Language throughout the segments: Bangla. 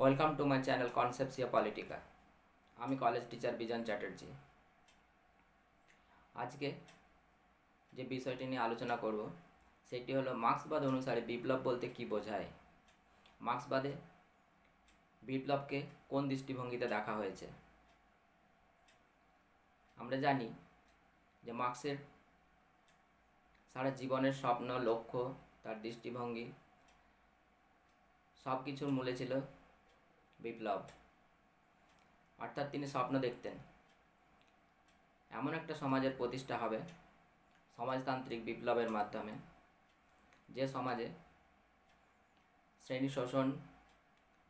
ওয়েলকাম টু মাই চ্যানেল কনসেপসিয়া পলিটিকা। আমি কলেজ টিচার বিজন চ্যাটার্জি। আজকে যে বিষয়টি নিয়ে আলোচনা করব সেটি হলো মার্ক্সবাদ অনুসারে বিপ্লব বলতে কী বোঝায়। মার্ক্সবাদে বিপ্লবকে কোন দৃষ্টিভঙ্গিতে দেখা হয়েছে। আমরা জানি যে মার্ক্সের সারা জীবনের স্বপ্ন, লক্ষ্য, তার দৃষ্টিভঙ্গি সব কিছুর মূলে ছিল বিপ্লব। অর্থাৎ তিনি স্বপ্ন দেখতেন এমন একটা সমাজের প্রতিষ্ঠা হবে সমাজতান্ত্রিক বিপ্লবের মাধ্যমে, যে সমাজে শ্রেণী শোষণ,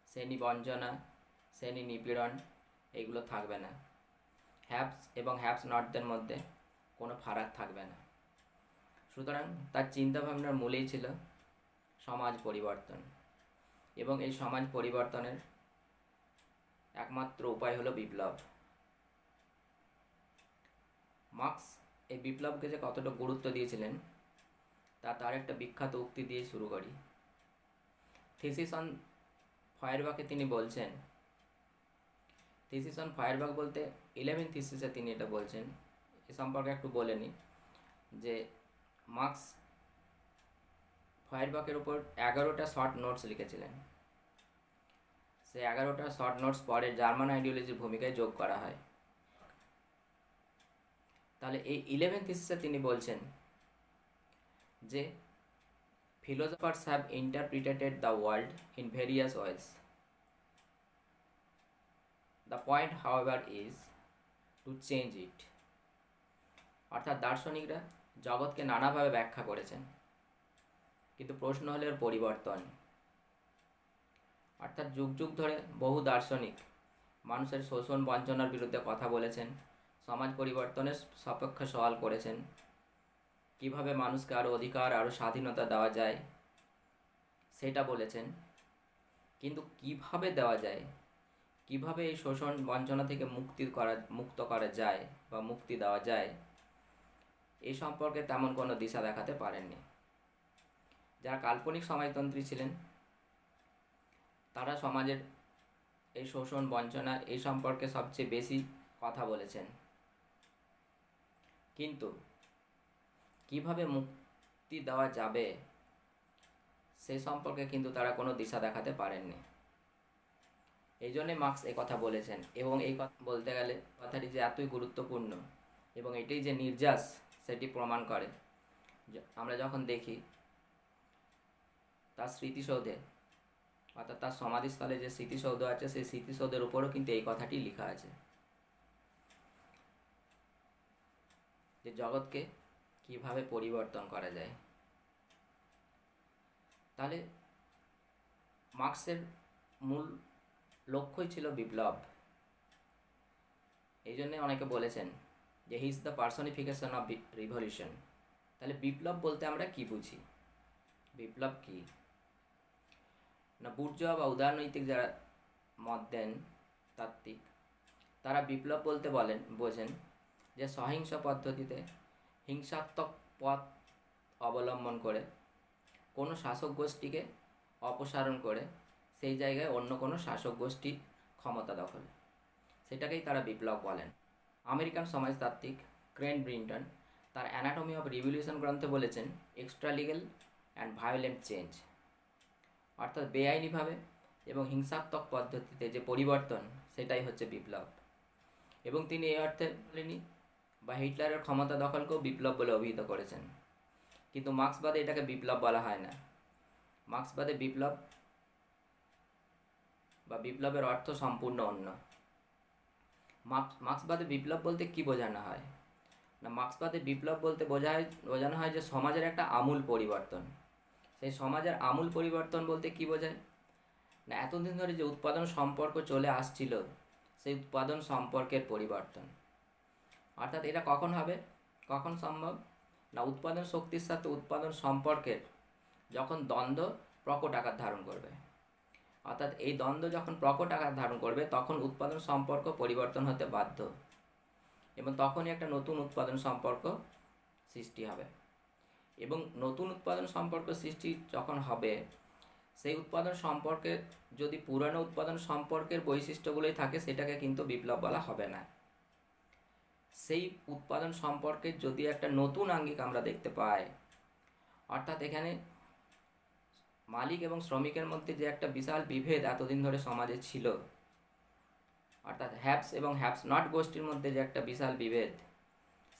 শ্রেণী বঞ্চনা, শ্রেণী নিপীড়ন এগুলো থাকবে না। হ্যাভস এবং হ্যাভস নটদের মধ্যে কোনো ফারাক থাকবে না। সুতরাং তার চিন্তাভাবনার মূলেই ছিল সমাজ পরিবর্তন, এবং এই সমাজ পরিবর্তনের একমাত্র উপায় হলো বিপ্লব। মার্ক্স এই বিপ্লবকে যে কতটা গুরুত্ব দিয়েছিলেন তার একটা বিখ্যাত উক্তি দিয়ে শুরু করি। থিসিস অন ফয়ারবার্গে তিনি বলছেন, থিসিস অন ফায়ারবার্গ বলতে 11 থিসিসে তিনি এটা বলছেন। এ সম্পর্কে একটু বলে নিই যে মার্ক্স ফায়ারবার্গের উপর 11টা শর্ট নোটস লিখেছিলেন। সে 11টা শর্ট নোটস পরে জার্মান আইডিওলজির ভূমিকায় যোগ করা হয়। তাহলে এই 11 থিসিসে তিনি বলছেন যে philosophers have interpreted the world in various ways. The point, however, is to change it. অর্থাৎ দার্শনিকরা জগৎকে নানাভাবে ব্যাখ্যা করেছেন, কিন্তু প্রশ্ন হলো এর পরিবর্তন। অর্থাৎ যুগ যুগ ধরে বহু দার্শনিক মানুষের শোষণ বঞ্চনার বিরুদ্ধে কথা বলেছেন, সমাজ পরিবর্তনের সপক্ষে সওয়াল করেছেন, কিভাবে মানুষকে আরও অধিকার, আরও স্বাধীনতা দেওয়া যায় সেটা বলেছেন। কিন্তু কিভাবে দেওয়া যায়, কিভাবে এই শোষণ বঞ্চনা থেকে মুক্ত করা যায় বা মুক্তি দেওয়া যায়, এই সম্পর্কে তেমন কোনো দিশা দেখাতে পারেননি। যারা কাল্পনিক সমাজতন্ত্রী ছিলেন তারা সমাজের এই শোষণ বঞ্চনা এই সম্পর্কে সবচেয়ে বেশি কথা বলেছেন, কিন্তু কিভাবে মুক্তি দেওয়া যাবে সেই সম্পর্কে কিন্তু তারা কোনো দিশা দেখাতে পারেননি। এই জন্যে মার্ক্স এই কথা বলেছেন, এবং এই কথা বলতে গেলে কথাটি যে এতই গুরুত্বপূর্ণ এবং এটাই যে নির্যাস সেটি প্রমাণ করে। আমরা যখন দেখি তার স্মৃতিসৌধে, অর্থাৎ তার সমাধিস্থলে যে স্মৃতিসৌধ আছে সেই স্মৃতিসৌধের উপরও কিন্তু এই কথাটি লেখা আছে যে জগৎকে কিভাবে পরিবর্তন করা যায়। তাহলে মার্ক্সের মূল লক্ষ্যই ছিল বিপ্লব। এই জন্যে অনেকে বলেছেন যে he is the personification of revolution. তাহলে বিপ্লব বলতে আমরা কি বুঝি, বিপ্লব কি না? বুর্জোয়া বা উদারনৈতিক যারা মত দেন তাত্ত্বিক, তারা বিপ্লব বলতে বোঝেন যে সহিংস পদ্ধতিতে হিংসাত্মক পথ অবলম্বন করে কোনো শাসক গোষ্ঠীকে অপসারণ করে সেই জায়গায় অন্য কোনো শাসক গোষ্ঠী ক্ষমতা দখল, সেটাকেই তারা বিপ্লব বলেন। আমেরিকান সমাজতাত্ত্বিক ক্রেন ব্রিন্টন তার অ্যানাটমি অফ রিভলিউশন গ্রন্থে বলেছেন extra legal and violent change, অর্থাৎ বেআইনিভাবে এবং হিংসাত্মক পদ্ধতিতে যে পরিবর্তন সেটাই হচ্ছে বিপ্লব। এবং তিনি এই অর্থে বলেনি বা হিটলারের ক্ষমতা দখলকেও বিপ্লব বলে অভিহিত করেছেন, কিন্তু মার্ক্সবাদে এটাকে বিপ্লব বলা হয় না। মার্ক্সবাদে বিপ্লব বা বিপ্লবের অর্থ সম্পূর্ণ অন্য। মার্ক্সবাদে বিপ্লব বলতে কি বোঝানো হয় না? মার্ক্সবাদে বিপ্লব বলতে বোঝানো হয় যে সমাজের একটা আমূল পরিবর্তন। সেই সমাজের আমূল পরিবর্তন বলতে কি বোঝায় না? এতদিন ধরে যে উৎপাদন সম্পর্ক চলে আসছিল সেই উৎপাদন সম্পর্কের পরিবর্তন। অর্থাৎ এটা কখন হবে, কখন সম্ভব না? উৎপাদন শক্তির সাথে উৎপাদন সম্পর্কের যখন দ্বন্দ্ব প্রকট আকার ধারণ করবে, অর্থাৎ এই দ্বন্দ্ব যখন প্রকট আকার ধারণ করবে তখন উৎপাদন সম্পর্ক পরিবর্তন হতে বাধ্য, এবং তখনই একটা নতুন উৎপাদন সম্পর্ক সৃষ্টি হবে। এবং নতুন উৎপাদন সম্পর্ক সৃষ্টি যখন হবে সেই উৎপাদন সম্পর্কে যদি পুরানো উৎপাদন সম্পর্কের বৈশিষ্ট্যগুলোই থাকে সেটাকে কিন্তু বিপ্লব বলা হবে না। সেই উৎপাদন সম্পর্কে যদি একটা নতুন আঙ্গিক আমরা দেখতে পাই, অর্থাৎ এখানে মালিক এবং শ্রমিকের মধ্যে যে একটা বিশাল বিভেদ এতদিন ধরে সমাজে ছিল, অর্থাৎ হ্যাভস এবং হ্যাভস নট গোষ্ঠীর মধ্যে যে একটা বিশাল বিভেদ,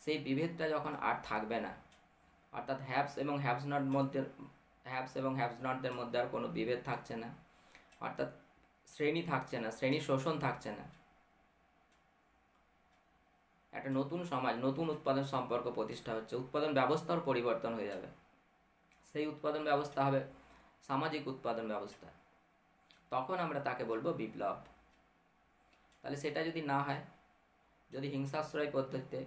সেই বিভেদটা যখন আর থাকবে না, অর্থাৎ হ্যাভস এবং হ্যাভস নটদের মধ্যে আর কোনো বিভেদ থাকছে না, অর্থাৎ শ্রেণী থাকছে না, শ্রেণী শোষণ থাকছে না, একটা নতুন সমাজ, নতুন উৎপাদন সম্পর্ক প্রতিষ্ঠা হচ্ছে, উৎপাদন ব্যবস্থার পরিবর্তন হয়ে যাবে। সেই উৎপাদন ব্যবস্থা হবে সামাজিক উৎপাদন ব্যবস্থা। তখন আমরা তাকে বলবো বিপ্লব। তাহলে সেটা যদি না হয়, যদি হিংসাশ্রয় পদ্ধতিতে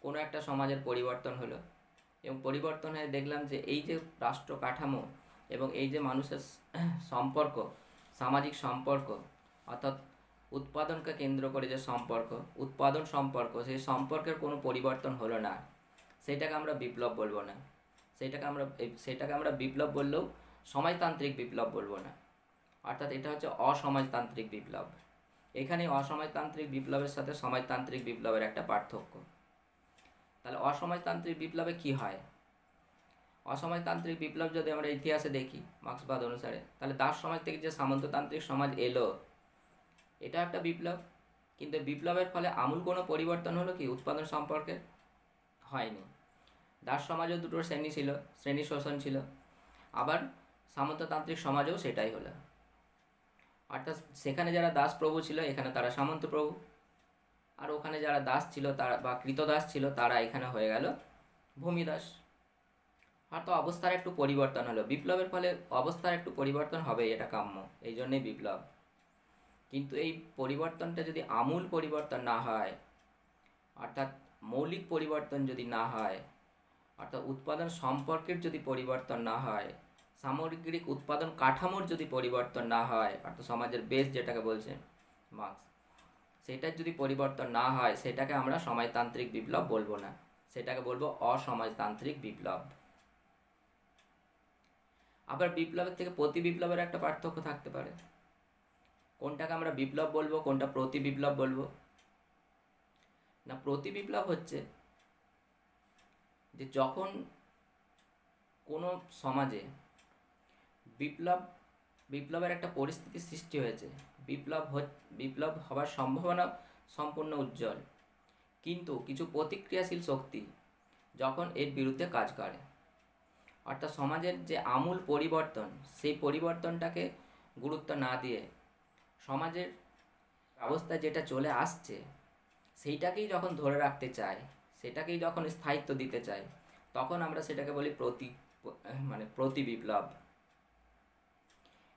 কোনো একটা সমাজের পরিবর্তন হলো এবং পরিবর্তন হয়ে দেখলাম যে এই যে রাষ্ট্র কাঠামো এবং এই যে মানুষের সম্পর্ক, সামাজিক সম্পর্ক, অর্থাৎ উৎপাদনকে কেন্দ্র করে যে সম্পর্ক, উৎপাদন সম্পর্ক, সেই সম্পর্কের কোনো পরিবর্তন হলো না, সেটাকে আমরা বিপ্লব বলবো না। সেটাকে আমরা বিপ্লব বললেও সমাজতান্ত্রিক বিপ্লব বলবো না, অর্থাৎ এটা হচ্ছে অসমাজতান্ত্রিক বিপ্লব। এখানে অসমাজতান্ত্রিক বিপ্লবের সাথে সমাজতান্ত্রিক বিপ্লবের একটা পার্থক্য। তাহলে অসমাজতান্ত্রিক বিপ্লবে কি হয়? অসমাজতান্ত্রিক বিপ্লব যদি আমরা ইতিহাসে দেখি মার্ক্সবাদ অনুসারে, তাহলে দাস সমাজ থেকে যে সামন্ততান্ত্রিক সমাজ এলো, এটা একটা বিপ্লব। কিন্তু বিপ্লবের ফলে আমূল কোনো পরিবর্তন হলো কি উৎপাদন সম্পর্কে? হয়নি। দাস সমাজও দুটো শ্রেণী ছিল, শ্রেণী শোষণ ছিল, আবার সামন্ততান্ত্রিক সমাজেও সেটাই হলো। অর্থাৎ সেখানে যারা দাস প্রভু ছিল এখানে তারা সামন্ত প্রভু, আর ওখানে যারা দাস ছিল তারা বা কৃতদাস ছিল তারা এখানে হয়ে গেল ভূমিদাস। হয়তো অবস্থার একটু পরিবর্তন হলো, বিপ্লবের ফলে অবস্থার একটু পরিবর্তন হবে, এটা কাম্য, এই জন্যই বিপ্লব। কিন্তু এই পরিবর্তনটা যদি আমূল পরিবর্তন না হয়, অর্থাৎ মৌলিক পরিবর্তন যদি না হয়, অর্থাৎ উৎপাদন সম্পর্কের যদি পরিবর্তন না হয়, সামগ্রিক উৎপাদন কাঠামোর যদি পরিবর্তন না হয়, অর্থাৎ সমাজের বেস যেটাকে বলছে মার্ক্স, সেটার যদি পরিবর্তন না হয়, সেটাকে আমরা সমাজতান্ত্রিক বিপ্লব বলবো না, সেটাকে বলবো অসমাজতান্ত্রিক বিপ্লব। আবার বিপ্লবের থেকে প্রতি বিপ্লবের একটা পার্থক্য থাকতে পারে। কোনটাকে আমরা বিপ্লব বলবো, কোনটা প্রতি বিপ্লব বলবো? না, প্রতি বিপ্লব হচ্ছে যে যখন কোনো সমাজে বিপ্লবের একটা পরিস্থিতি সৃষ্টি হয়েছে, বিপ্লব হবার সম্ভাবনা সম্পূর্ণ উজ্জ্বল, কিন্তু কিছু প্রতিক্রিয়াশীল শক্তি যখন এর বিরুদ্ধে কাজ করে, অর্থাৎ সমাজের যে আমূল পরিবর্তন, সেই পরিবর্তনটাকে গুরুত্ব না দিয়ে সমাজের অবস্থায় যেটা চলে আসছে সেইটাকেই যখন ধরে রাখতে চায়, সেটাকেই যখন স্থায়িত্ব দিতে চায়, তখন আমরা সেটাকে বলি প্রতি বিপ্লব।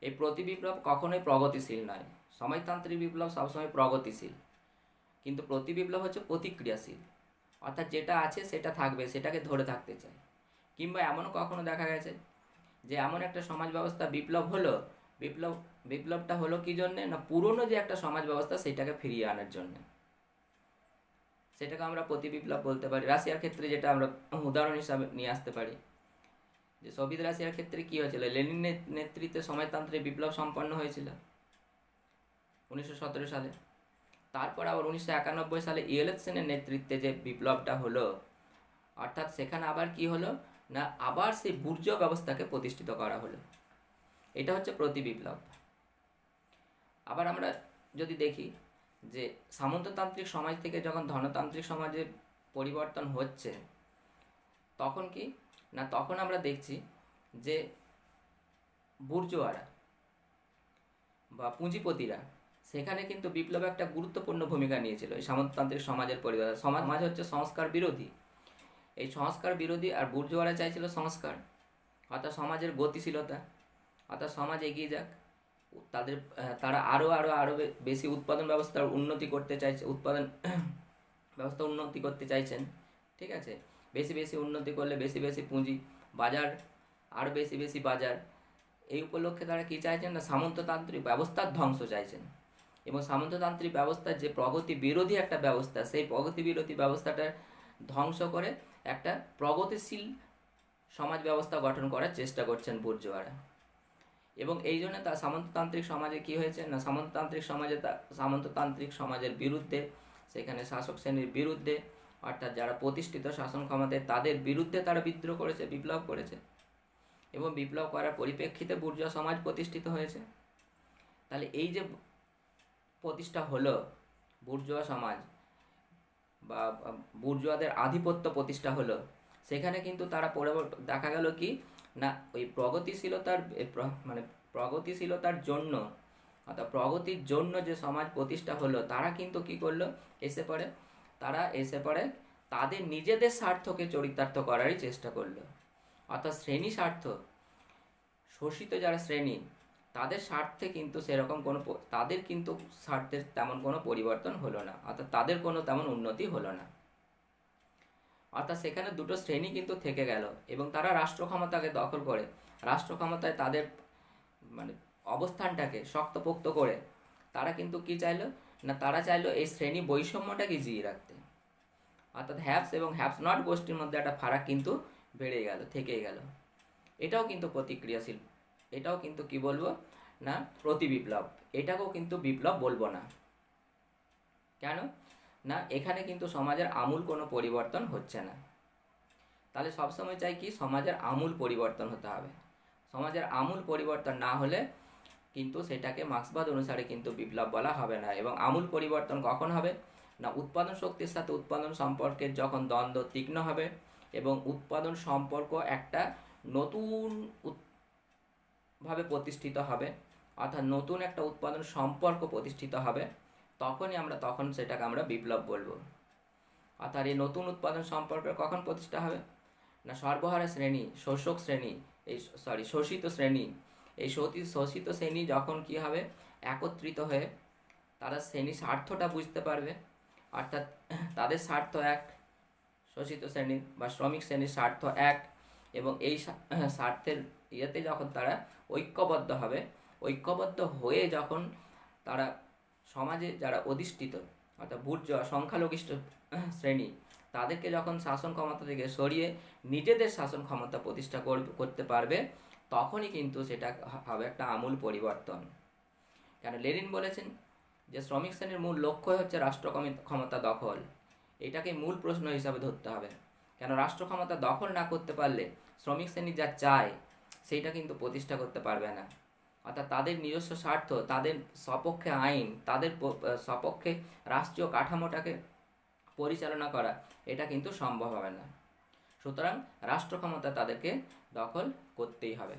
এই প্রতি বিপ্লব কখনোই প্রগতিশীল নয়। সমাজতান্ত্রিক বিপ্লব সবসময় প্রগতিশীল, কিন্তু প্রতি বিপ্লব হচ্ছে প্রতিক্রিয়াশীল, অর্থাৎ যেটা আছে সেটা থাকবে, সেটাকে ধরে থাকতে চায়। কিংবা এমনও কখনো দেখা গেছে যে এমন একটা সমাজ ব্যবস্থা বিপ্লব হলো, বিপ্লবটা হলো কি জন্যে? না, পুরনো যে একটা সমাজ ব্যবস্থা সেটাকে ফিরিয়ে আনার জন্যে, সেটাকে আমরা প্রতি বিপ্লব বলতে পারি। রাশিয়ার ক্ষেত্রে যেটা আমরা উদাহরণ হিসাবে নিয়ে আসতে পারি, যে সোভিয়েত রাশিয়ার ক্ষেত্রে কি হয়েছিল, লেনিন নেতৃত্বে সমাজতান্ত্রিক বিপ্লব সম্পন্ন হয়েছিল 1917 সালে। তারপর আবার 1991 সালে ইয়েলৎসেনের নেতৃত্বে যে বিপ্লবটা হলো, অর্থাৎ সেখানে আবার কি হলো না, আবার সেই বুর্জোয়া ব্যবস্থাকে প্রতিষ্ঠিত করা হলো। এটা হচ্ছে প্রতি বিপ্লব। আবার আমরা যদি দেখি যে সামন্ততান্ত্রিক সমাজ থেকে যখন ধনতান্ত্রিক সমাজে পরিবর্তন হচ্ছে, তখন কি না, তখন আমরা দেখছি যে বুর্জোয়ারা বা পুঁজিপতিরা সেখানে কিন্তু বিপ্লবে একটা গুরুত্বপূর্ণ ভূমিকা নিয়েছিল। এই সামন্ততান্ত্রিক সমাজের পরিবর্তন, সমাজ হচ্ছে সংস্কার বিরোধী, এই সংস্কার বিরোধী, আর বুর্জোয়ারা চাইছিল সংস্কার, অর্থাৎ সমাজের গতিশীলতা, অর্থাৎ সমাজ এগিয়ে যাক, তারা আরও বেশি উৎপাদন ব্যবস্থার উন্নতি করতে চাইছে, উৎপাদন ব্যবস্থা উন্নতি করতে চাইছেন। ঠিক আছে, বেশি বেশি উন্নতি করলে বেশি বেশি পুঁজি, বাজার, আরও বেশি বেশি বাজার, এই উপলক্ষে তারা কী চাইছেন না, সামন্ততান্ত্রিক ব্যবস্থার ধ্বংস চাইছেন। এবং সামন্ততান্ত্রিক ব্যবস্থার যে প্রগতি বিরোধী একটা ব্যবস্থা, সেই প্রগতি বিরোধী ব্যবস্থাটা ধ্বংস করে একটা প্রগতিশীল সমাজ ব্যবস্থা গঠন করার চেষ্টা করছেন বুর্জোয়ারা। এবং এই জন্য তার সামন্ততান্ত্রিক সমাজে কি হয়েছে না, সামন্ততান্ত্রিক সমাজের বিরুদ্ধে, সেখানে শাসক শ্রেণীর বিরুদ্ধে, অর্থাৎ যারা প্রতিষ্ঠিত শাসন ক্ষমতায় তাদের বিরুদ্ধে তারা বিদ্রোহ করেছে, বিপ্লব করেছে, এবং বিপ্লব করার পরিপ্রেক্ষিতে বুর্জোয়া সমাজ প্রতিষ্ঠিত হয়েছে। তাহলে এই যে প্রতিষ্ঠা হলো বুর্জোয়া সমাজ বা বুর্জোয়াদের আধিপত্য প্রতিষ্ঠা হলো, সেখানে কিন্তু তারা দেখা গেল কি না, ওই প্রগতিশীলতার জন্য, অর্থাৎ প্রগতির জন্য যে সমাজ প্রতিষ্ঠা হলো, তারা কিন্তু কি করলো, এসে পড়ে তাদের নিজেদের স্বার্থকে চরিতার্থ করারই চেষ্টা করলো। অর্থাৎ শ্রেণী স্বার্থ, শোষিত যারা শ্রেণী, তাদের স্বার্থে কিন্তু তাদের কিন্তু স্বার্থের তেমন কোনো পরিবর্তন হলো না, অর্থাৎ তাদের কোনো তেমন উন্নতি হলো না। অর্থাৎ সেখানে দুটো শ্রেণী কিন্তু থেকে গেল, এবং তারা রাষ্ট্র ক্ষমতাকে দখল করে, রাষ্ট্র ক্ষমতায় তাদের অবস্থানটাকে শক্তপোক্ত করে তারা কিন্তু কি চাইলো না, তারা চাইলো এই শ্রেণী বৈষম্যটাকে জিইয়ে রাখতে। অর্থাৎ হ্যাভস এবং হ্যাভস নট গোষ্ঠীর মধ্যে একটা ফারাক কিন্তু বেড়ে গেল, থেকেই গেল। এটাও কিন্তু প্রতিক্রিয়াশীল, এটাও কিন্তু কি বলবো না, প্রতি বিপ্লব। এটাকেও কিন্তু বিপ্লব বলবো না। কেন না, এখানে কিন্তু সমাজের আমূল কোনো পরিবর্তন হচ্ছে না। তাহলে সবসময় চাই কি, সমাজের আমূল পরিবর্তন হতে হবে। সমাজের আমূল পরিবর্তন না হলে কিন্তু সেটাকে মার্ক্সবাদ অনুসারে কিন্তু বিপ্লব বলা হবে না। এবং আমূল পরিবর্তন কখন হবে না, উৎপাদন শক্তির সাথে উৎপাদন সম্পর্কের যখন দ্বন্দ্ব তীক্ষ্ণ হবে এবং উৎপাদন সম্পর্ক একটা নতুন ভাবে প্রতিষ্ঠিত হবে, অর্থাৎ নতুন একটা উৎপাদন সম্পর্ক প্রতিষ্ঠিত হবে, তখন সেটাকে আমরা বিপ্লব বলবো। অর্থাৎ এই নতুন উৎপাদন সম্পর্ক কখন প্রতিষ্ঠা হবে না, সর্বহারা শ্রেণী, শোষিত শ্রেণী, এই শোষিত শ্রেণী যখন কি হবে, একত্রিত হয়ে তারা শ্রেণী স্বার্থটা বুঝতে পারবে, অর্থাৎ তাদের স্বার্থ এক, শোষিত শ্রেণী বা শ্রমিক শ্রেণীর স্বার্থ এক, এবং এই স্বার্থের ইয়েতে যখন তারা ঐক্যবদ্ধ হবে, ঐক্যবদ্ধ হয়ে যখন তারা সমাজে যারা অধিষ্ঠিত, অর্থাৎ বুর্জোয়া সংখ্যালঘিষ্ঠ শ্রেণী, তাদেরকে যখন শাসন ক্ষমতা থেকে সরিয়ে নিজেদের শাসন ক্ষমতা প্রতিষ্ঠা করতে পারবে, তখনই কিন্তু সেটা হবে একটা আমূল পরিবর্তন। কেন লেনিন বলেছেন যে শ্রমিক শ্রেণীর মূল লক্ষ্যই হচ্ছে রাষ্ট্র ক্ষমতা দখল। এটাকে মূল প্রশ্ন হিসাবে ধরতে হবে। কেন রাষ্ট্র ক্ষমতা দখল না করতে পারলে শ্রমিক শ্রেণী যা চায় সেইটা কিন্তু প্রতিষ্ঠা করতে পারবে না। অর্থাৎ তাদের নিজস্ব স্বার্থ, তাদের সপক্ষে আইন, তাদের সপক্ষে রাষ্ট্রীয় কাঠামোটাকে পরিচালনা করা, এটা কিন্তু সম্ভব হবে না। সুতরাং রাষ্ট্র ক্ষমতা তাদেরকে দখল করতেই হবে,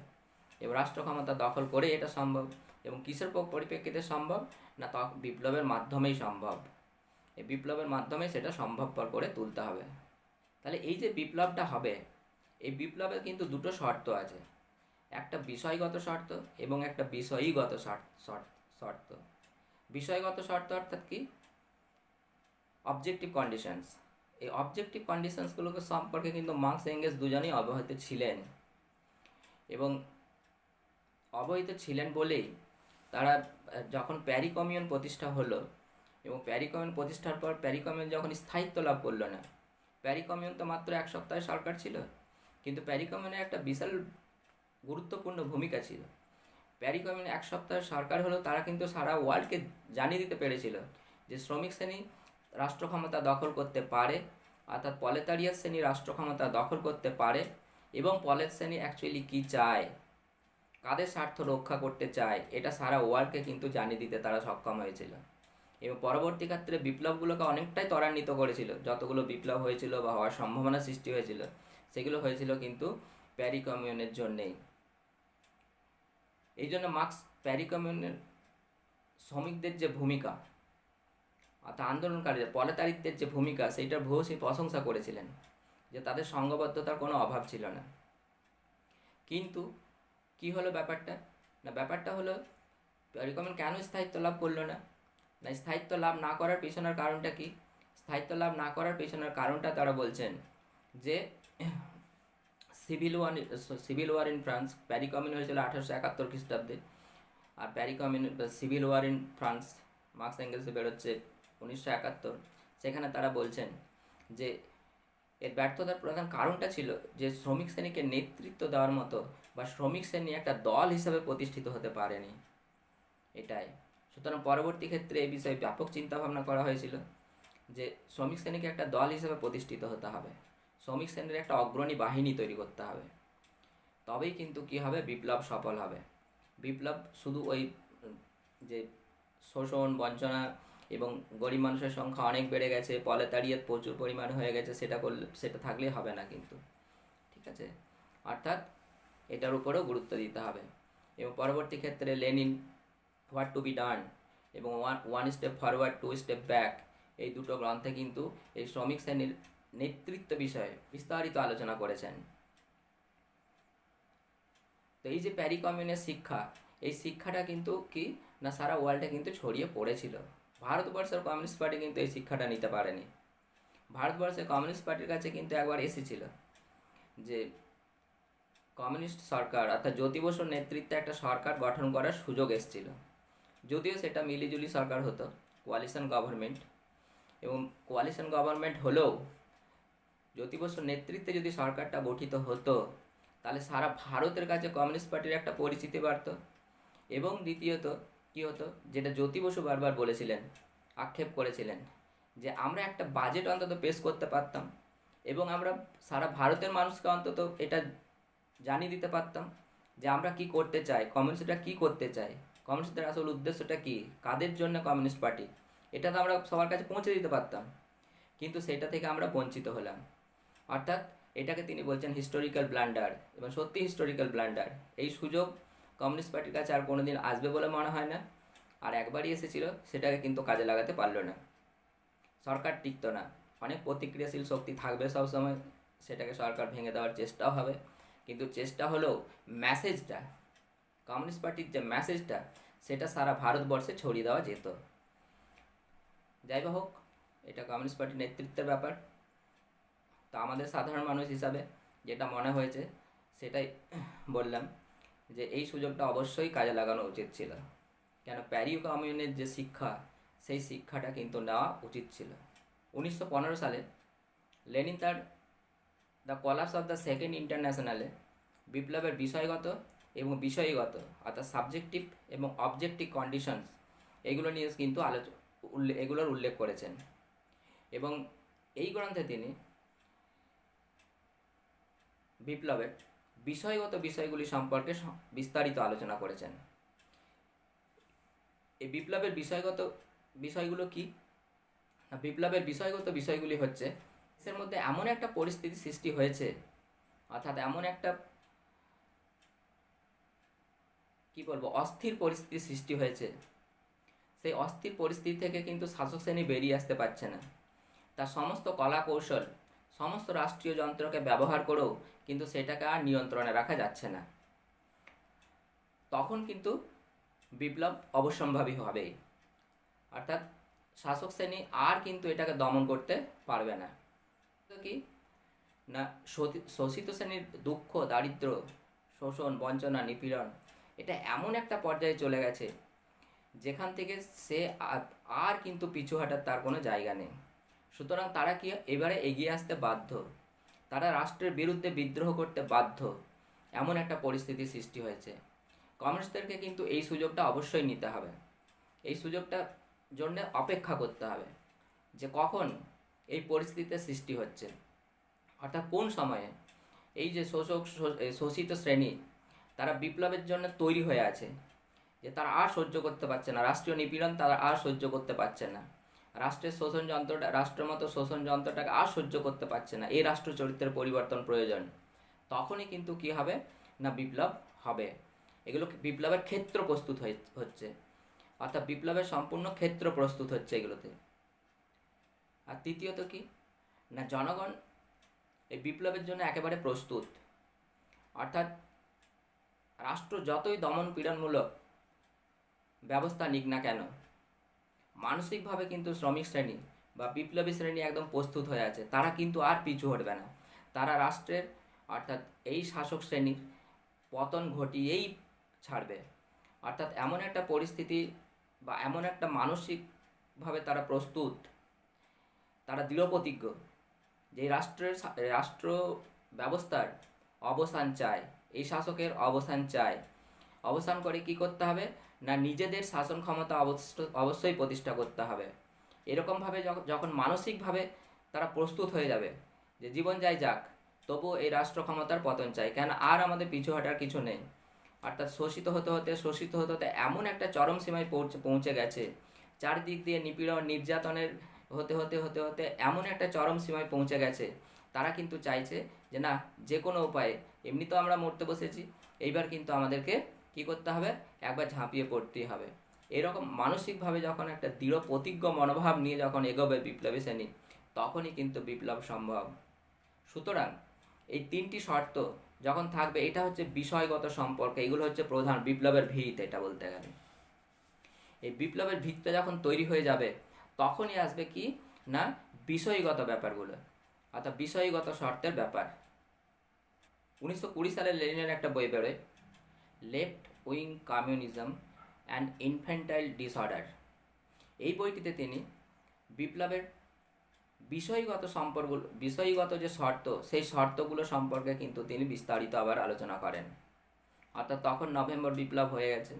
এবং রাষ্ট্র ক্ষমতা দখল করে এটা সম্ভব। এবং কিসের পরিপ্রেক্ষিতে সম্ভব না, বিপ্লবের মাধ্যমেই সম্ভব। এই বিপ্লবের মাধ্যমে সেটা সম্ভবপর করে তুলতে হবে। তাহলে এই যে বিপ্লবটা হবে, এই বিপ্লবের কিন্তু দুটো শর্ত আছে, একটা বিষয়গত শর্ত এবং একটা বিষয়ীগত শর্ত। বিষয়গত শর্ত অর্থাৎ কি, অবজেক্টিভ কন্ডিশনস। এই অবজেক্টিভ কন্ডিশনসগুলোকে সম্পর্কে কিন্তু মার্কস এঙ্গেলস দুজনেই অবহিত ছিলেন, এবং অবহিত ছিলেন বলেই তারা যখন প্যারি কমিউন প্রতিষ্ঠা হলো, এবং প্যারি কমিউন প্রতিষ্ঠার পর প্যারি কমিউন যখন স্থায়িত্ব লাভ করলো না, প্যারি কমিউন তো মাত্র এক সপ্তাহের সরকার ছিল, কিন্তু প্যারি কমিউনের একটা বিশাল গুরুত্বপূর্ণ ভূমিকা ছিল। প্যারি কমিউন এক সপ্তাহের সরকার হলো, তারা কিন্তু সারা ওয়ার্ল্ডকে জানিয়ে দিতে পেরেছিল যে শ্রমিক শ্রেণী রাষ্ট্র ক্ষমতা দখল করতে পারে, অর্থাৎ প্রলেতারিয়েট শ্রেণী রাষ্ট্র ক্ষমতা দখল করতে পারে, এবং প্রলেট শ্রেণী অ্যাকচুয়ালি কী চায়, কাদের স্বার্থ রক্ষা করতে চায়, এটা সারা ওয়ার্ল্ডকে কিন্তু জানিয়ে দিতে তারা সক্ষম হয়েছিল। এবং পরবর্তী ক্ষেত্রে বিপ্লবগুলোকে অনেকটাই ত্বরান্বিত করেছিল। যতগুলো বিপ্লব হয়েছিল বা হওয়ার সম্ভাবনা সৃষ্টি হয়েছিল, সেগুলো হয়েছিল কিন্তু প্যারি কমিউনের জন্যেই। এই জন্য মার্কস প্যারি কমিউনের শ্রমিকদের যে ভূমিকা, অর্থাৎ আন্দোলনকারীদের প্রলেতারিদের যে ভূমিকা, সেইটার ভূয়সী প্রশংসা করেছিলেন, যে তাদের সংঘবদ্ধতার কোনো অভাব ছিল না। কিন্তু কি হলো ব্যাপারটা হলো প্যারি কমিউন কেন স্থায়িত্ব লাভ করলো না? স্থায়িত্ব লাভ না করার পেছনের কারণটা কি? স্থায়িত্ব লাভ না করার পেছনের কারণটা তারা বলছেন যে civil war in France, Paris commune হয়েছিল 1871 খ্রিস্টাব্দে, আর Paris commune civil war in France Marx এঙ্গেলসে বেরোচ্ছে 1971। সেখানে তারা বলছেন যে এর ব্যর্থতার প্রধান কারণটা ছিল যে শ্রমিক শ্রেণীকে নেতৃত্ব দেওয়ার মতো বা শ্রমিক শ্রেণী একটা দল হিসাবে প্রতিষ্ঠিত হতে পারেনি, এটাই। সুতরাং পরবর্তী ক্ষেত্রে এই বিষয়ে ব্যাপক চিন্তাভাবনা করা হয়েছিল যে শ্রমিক শ্রেণীকে একটা দল হিসেবে প্রতিষ্ঠিত হতে হবে, শ্রমিক শ্রেণীর একটা অগ্রণী বাহিনী তৈরি করতে হবে, তবেই কিন্তু কী হবে, বিপ্লব সফল হবে। বিপ্লব শুধু ওই যে শোষণ বঞ্চনা এবং গরিব মানুষের সংখ্যা অনেক বেড়ে গেছে, প্রলেতারিয়েত প্রচুর পরিমাণ হয়ে গেছে, সেটা থাকলেই হবে না কিন্তু, ঠিক আছে। অর্থাৎ এটার উপরেও গুরুত্ব দিতে হবে। এবং পরবর্তী ক্ষেত্রে Lenin what to be done এবং one step forward two step back, এই দুটো গ্রন্থে কিন্তু এই শ্রমিক শ্রেণীর নেতৃত্ব বিষয়ে বিস্তারিত আলোচনা করেছেন। তো এই যে প্যারি কমিউনের শিক্ষা, এই শিক্ষাটা কিন্তু কি না সারা ওয়ার্ল্ডে কিন্তু ছড়িয়ে পড়েছিল। ভারতবর্ষের কমিউনিস্ট পার্টি কিন্তু এই শিক্ষাটা নিতে পারেনি। ভারতবর্ষের কমিউনিস্ট পার্টির কাছে কিন্তু একবার এসেছিল যে কমিউনিস্ট সরকার অর্থাৎ জ্যোতি বসুর নেতৃত্বে একটা সরকার গঠন করার সুযোগ এসেছিল, যদিও সেটা মিলিজুলি সরকার হতো, কোয়ালিশন গভর্নমেন্ট। এবং কোয়ালিশন গভর্নমেন্ট হলেও জ্যোতি বসুর নেতৃত্বে যদি সরকারটা গঠিত হতো তাহলে সারা ভারতের কাছে কমিউনিস্ট পার্টির একটা পরিচিতি বাড়ত। এবং দ্বিতীয়ত কী হতো, যেটা জ্যোতি বসু বারবার বলেছিলেন, আক্ষেপ করেছিলেন, যে আমরা একটা বাজেট অন্তত পেশ করতে পারতাম এবং আমরা সারা ভারতের মানুষকে অন্তত এটা জানিয়ে দিতে পারতাম যে আমরা কি করতে চাই, কমিউনিস্টরা কি করতে চায়, কমিউনিস্টদের আসল উদ্দেশ্যটা কি, কাদের জন্য কমিউনিস্ট পার্টি, এটা তো আমরা সবার কাছে পৌঁছে দিতে পারতাম। কিন্তু সেটা থেকে আমরা বঞ্চিত হলাম। অর্থাৎ এটাকে তিনি বলছেন হিস্টোরিক্যাল ব্লান্ডার, এবং সত্যি হিস্টোরিক্যাল ব্লান্ডার। এই সুযোগ কমিউনিস্ট পার্টির কাছে আর কোনো দিন আসবে বলে মনে হয় না। আর একবারই এসেছিল, সেটাকে কিন্তু কাজে লাগাতে পারলো না, সরকার টিকত না। অনেক প্রতিক্রিয়াশীল শক্তি থাকবে সবসময়, সেটাকে সরকার ভেঙে দেওয়ার চেষ্টাও হবে, কিন্তু চেষ্টা হলেও মেসেজটা, কমিউনিস্ট পার্টির যে মেসেজটা, সেটা সারা ভারতবর্ষে ছড়িয়ে দেওয়া যেত। যাই বা হোক, এটা কমিউনিস্ট পার্টির নেতৃত্বের ব্যাপার। তো আমাদের সাধারণ মানুষ হিসাবে যেটা মনে হয়েছে সেটাই বললাম, যে এই সুযোগটা অবশ্যই কাজে লাগানো উচিত ছিল। কেন, প্যারি কমিউনের যে শিক্ষা, সেই শিক্ষাটা কিন্তু নেওয়া উচিত ছিল। 1915 সালে লেনিন তার the collapse of the second ইন্টারন্যাশনালে বিপ্লবের বিষয়গত এবং বিষয়গত অর্থাৎ সাবজেক্টিভ এবং অবজেক্টিভ কন্ডিশনস, এগুলো নিয়ে কিন্তু এগুলোর উল্লেখ করেছেন। এবং এই গ্রন্থে তিনি বিপ্লবের বিষয়গত বিষয়গুলি সম্পর্কে বিস্তারিত আলোচনা করেছেন। এই বিপ্লবের বিষয়গত বিষয়গুলো কি, বিপ্লবের বিষয়গত বিষয়গুলি হচ্ছে দেশের মধ্যে এমন একটা পরিস্থিতি সৃষ্টি হয়েছে, অর্থাৎ এমন একটা কি বলবো অস্থির পরিস্থিতি সৃষ্টি হয়েছে, সেই অস্থির পরিস্থিতি থেকে কিন্তু শাসক শ্রেণী বেরিয়ে আসতে পারছে না। তার সমস্ত কলা কৌশল, সমস্ত রাষ্ট্রীয় যন্ত্রকে ব্যবহার করেও কিন্তু সেটাকে আর নিয়ন্ত্রণে রাখা যাচ্ছে না। তখন কিন্তু বিপ্লব অবশ্যম্ভাবী হবে, অর্থাৎ শাসক শ্রেণী আর কিন্তু এটাকে দমন করতে পারবে না। কি না, শোষিত শ্রেণীর দুঃখ, দারিদ্র, শোষণ, বঞ্চনা, নিপীড়ন, এটা এমন একটা পর্যায়ে চলে গেছে যেখান থেকে সে আর কিন্তু পিছু হাঁটার তার কোনো জায়গা নেই। সুতরাং তারা কি এবারে এগিয়ে আসতে বাধ্য, তারা রাষ্ট্রের বিরুদ্ধে বিদ্রোহ করতে বাধ্য, এমন একটা পরিস্থিতি সৃষ্টি হয়েছে। কমিউনিস্টদেরকে কিন্তু এই সুযোগটা অবশ্যই নিতে হবে, এই সুযোগটার জন্য অপেক্ষা করতে হবে যে কখন এই পরিস্থিতির সৃষ্টি হচ্ছে, অর্থাৎ কোন সময়ে এই যে শোষিত শ্রেণী তারা বিপ্লবের জন্য তৈরি হয়ে আছে, যে তারা আর সহ্য করতে পারছে না, রাষ্ট্রীয় নিপীড়ন তারা আর সহ্য করতে পারছে না, রাষ্ট্রের শোষণ যন্ত্রটা, রাষ্ট্রের মতো শোষণ যন্ত্রটাকে আর সহ্য করতে পারছে না, এই রাষ্ট্র চরিত্রের পরিবর্তন প্রয়োজন। তখনই কিন্তু কি হবে না, বিপ্লব হবে। এগুলো বিপ্লবের ক্ষেত্র প্রস্তুত হচ্ছে, অর্থাৎ বিপ্লবের সম্পূর্ণ ক্ষেত্র প্রস্তুত হচ্ছে এগুলোতে। আর তৃতীয়ত কি না, জনগণ এই বিপ্লবের জন্য একেবারে প্রস্তুত, অর্থাৎ রাষ্ট্র যতই দমন পীড়নমূলক ব্যবস্থা নিক না কেন, মানসিকভাবে কিন্তু শ্রমিক শ্রেণী বা বিপ্লবী শ্রেণী একদম প্রস্তুত হয়ে আছে, তারা কিন্তু আর পিছু হটবে না, তারা রাষ্ট্রের অর্থাৎ এই শাসক শ্রেণীর পতন ঘটিয়েই ছাড়বে। অর্থাৎ এমন একটা পরিস্থিতি বা এমন একটা মানসিকভাবে তারা প্রস্তুত, তারা দৃঢ়প্রতিজ্ঞ যে রাষ্ট্র ব্যবস্থার অবসান চায়, এই শাসকের অবসান চায়। অবসান করে কি করতে হবে না নিজেদের শাসন ক্ষমতা অবশ্যই প্রতিষ্ঠা করতে হবে। এরকমভাবে যখন মানসিকভাবে তারা প্রস্তুত হয়ে যাবে যে জীবন যাই যাক তবুও এই রাষ্ট্র ক্ষমতার পতন চাই, কেন আর আমাদের পিছু হটার কিছু নেই। অর্থাৎ শোষিত হতে হতে এমন একটা চরম সীমায় পৌঁছে গেছে, চারদিক দিয়ে নিপীড়ন নির্যাতনের হতে এমন একটা চরম সীমায় পৌঁছে গেছে, তারা কিন্তু চাইছে যে না, যে কোনো উপায়ে, এমনি তো আমরা মরতে বসেছি, এইবার কিন্তু আমাদেরকে কি করতে হবে, একবার ঝাঁপিয়ে পড়তেই হবে। এরকম মানসিকভাবে যখন একটা দৃঢ় প্রতিজ্ঞ মনোভাব নিয়ে যখন এগোবে বিপ্লবী শ্রেণী, তখনই কিন্তু বিপ্লব সম্ভব। সুতরাং এই তিনটি শর্ত যখন থাকবে, এটা হচ্ছে বিষয়গত সম্পর্ক, এগুলো হচ্ছে প্রধান বিপ্লবের ভিত। এটা বলতে গেলে এই বিপ্লবের ভিতটা যখন তৈরি হয়ে যাবে, তখনই আসবে কি না বিষয়গত ব্যাপারগুলো, অর্থাৎ বিষয়গত শর্তের ব্যাপার। 1920 সালে লেনিনের একটা বই বেরোয়, left wing communism and infantile disorder. এই বইটিতে তিনি বিপ্লবের বিষয়গত যে শর্ত, সেই শর্তগুলো সম্পর্কে কিন্তু তিনি বিস্তারিত আবার আলোচনা করেন। অর্থাৎ তখন নভেম্বর বিপ্লব হয়ে গেছে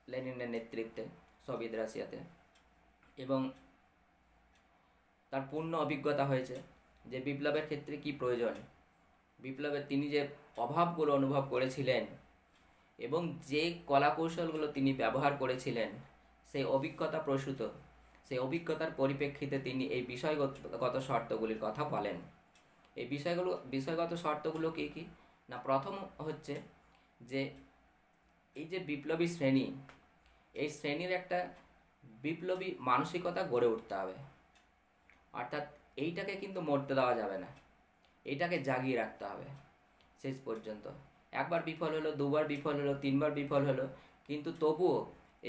লেনিনের নেতৃত্বে সোভিয়েত রাশিয়াতে, এবং তার পূর্ণ অভিজ্ঞতা হয়েছে যে বিপ্লবের ক্ষেত্রে কি প্রয়োজন। বিপ্লবের তিনি যে অভাবগুলো অনুভব করেছিলেন এবং যে কলাকৌশলগুলো তিনি ব্যবহার করেছিলেন, সেই অভিজ্ঞতার পরিপ্রেক্ষিতে তিনি এই বিষয়গত শর্তগুলির কথা বলেন। এই বিষয়গত শর্তগুলো কী কী না, প্রথম হচ্ছে যে এই যে বিপ্লবী শ্রেণী, এই শ্রেণীর একটা বিপ্লবী মানসিকতা গড়ে উঠতে হবে। অর্থাৎ এইটাকে কিন্তু মরতে দেওয়া যাবে না, এইটাকে জাগিয়ে রাখতে হবে শেষ পর্যন্ত। একবার বিফল হলো, দুবার বিফল হলো, তিনবার বিফল হলো, কিন্তু তবুও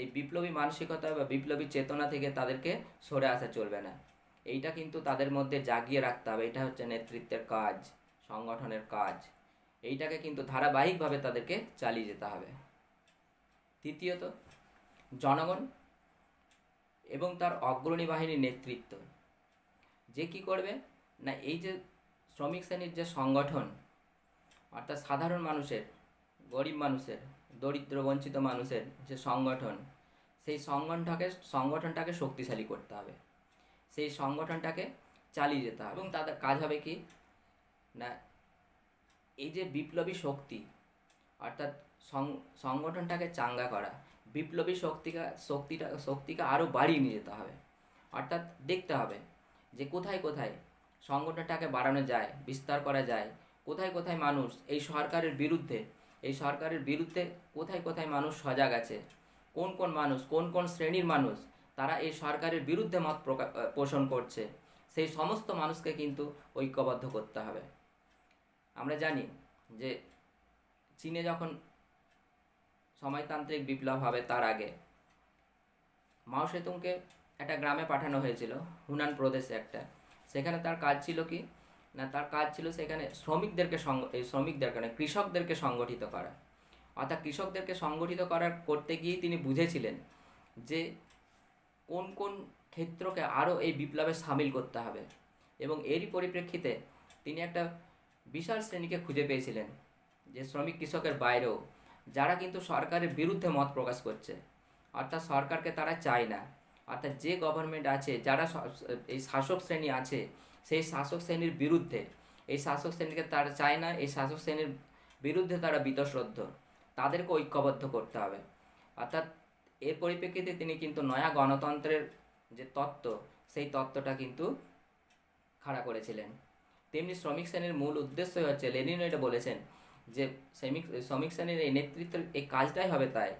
এই বিপ্লবী মানসিকতা বা বিপ্লবী চেতনা থেকে তাদেরকে সরে আসা চলবে না। এইটা কিন্তু তাদের মধ্যে জাগিয়ে রাখতে হবে। এটা হচ্ছে নেতৃত্বের কাজ, সংগঠনের কাজ। এইটাকে কিন্তু ধারাবাহিকভাবে তাদেরকে চালিয়ে যেতে হবে। তৃতীয়ত, জনগণ এবং তার অগ্রণী বাহিনীর নেতৃত্ব যে কি করবে না, এই যে শ্রমিক শ্রেণীর যে সংগঠন, অর্থাৎ সাধারণ মানুষের, গরিব মানুষের, দরিদ্র বঞ্চিত মানুষের যে সংগঠন, সেই সংগঠনটাকে শক্তিশালী করতে হবে, সেই সংগঠনটাকে চালিয়ে যেতে হবে। এবং তাদের কাজ হবে কি না, এই যে বিপ্লবী অর্থাৎ সংগঠনটাকে চাঙ্গা করা, বিপ্লবী শক্তিকে আরও বাড়িয়ে নিয়ে যেতে হবে। অর্থাৎ দেখতে হবে যে কোথায় কোথায় সংগঠনটাকে বাড়ানো যায়, বিস্তার করা যায়, কোথায় কোথায় মানুষ এই সরকারের বিরুদ্ধে কোথায় কোথায় মানুষ সজাগ আছে, কোন কোন মানুষ, কোন কোন শ্রেণীর মানুষ তারা এই সরকারের বিরুদ্ধে মত পোষণ করছে, সেই সমস্ত মানুষকে কিন্তু ঐক্যবদ্ধ করতে হবে। আমরা জানি যে চীনে যখন সমাজতান্ত্রিক বিপ্লব হবে, তার আগে মাও সেতুংকে একটা গ্রামে পাঠানো হয়েছিল, হুনান প্রদেশে একটা। সেখানে তার কাজ ছিল কি না, তার কাজ ছিল সেখানে কৃষকদেরকে সংগঠিত করা। অর্থাৎ কৃষকদেরকে সংগঠিত করতে গিয়ে তিনি বুঝেছিলেন যে কোন কোন ক্ষেত্রকে আরও এই বিপ্লবে সামিল করতে হবে, এবং এরই পরিপ্রেক্ষিতে তিনি একটা বিশাল শ্রেণীকে খুঁজে পেয়েছিলেন যে শ্রমিক কৃষকের বাইরেও যারা কিন্তু সরকারের বিরুদ্ধে মত প্রকাশ করছে, অর্থাৎ সরকারকে তারা চায় না। অর্থাৎ যে গভর্নমেন্ট আছে, যারা এই শাসক শ্রেণী আছে, সেই শাসক শ্রেণীর বিরুদ্ধে, এই শাসক শ্রেণীকে তারা চায় না, এই শাসক শ্রেণীর বিরুদ্ধে তারা বীতশ্রদ্ধ, তাদেরকে ঐক্যবদ্ধ করতে হবে। অর্থাৎ এর পরিপ্রেক্ষিতে তিনি কিন্তু নয়া গণতন্ত্রের যে তত্ত্ব, সেই তত্ত্বটা কিন্তু খাড়া করেছিলেন। তেমনি শ্রমিক শ্রেণীর মূল উদ্দেশ্যই হচ্ছে, লেনিন এটা বলেছেন যে শ্রমিক শ্রেণীর এই নেতৃত্বের এই কাজটাই হবে তাই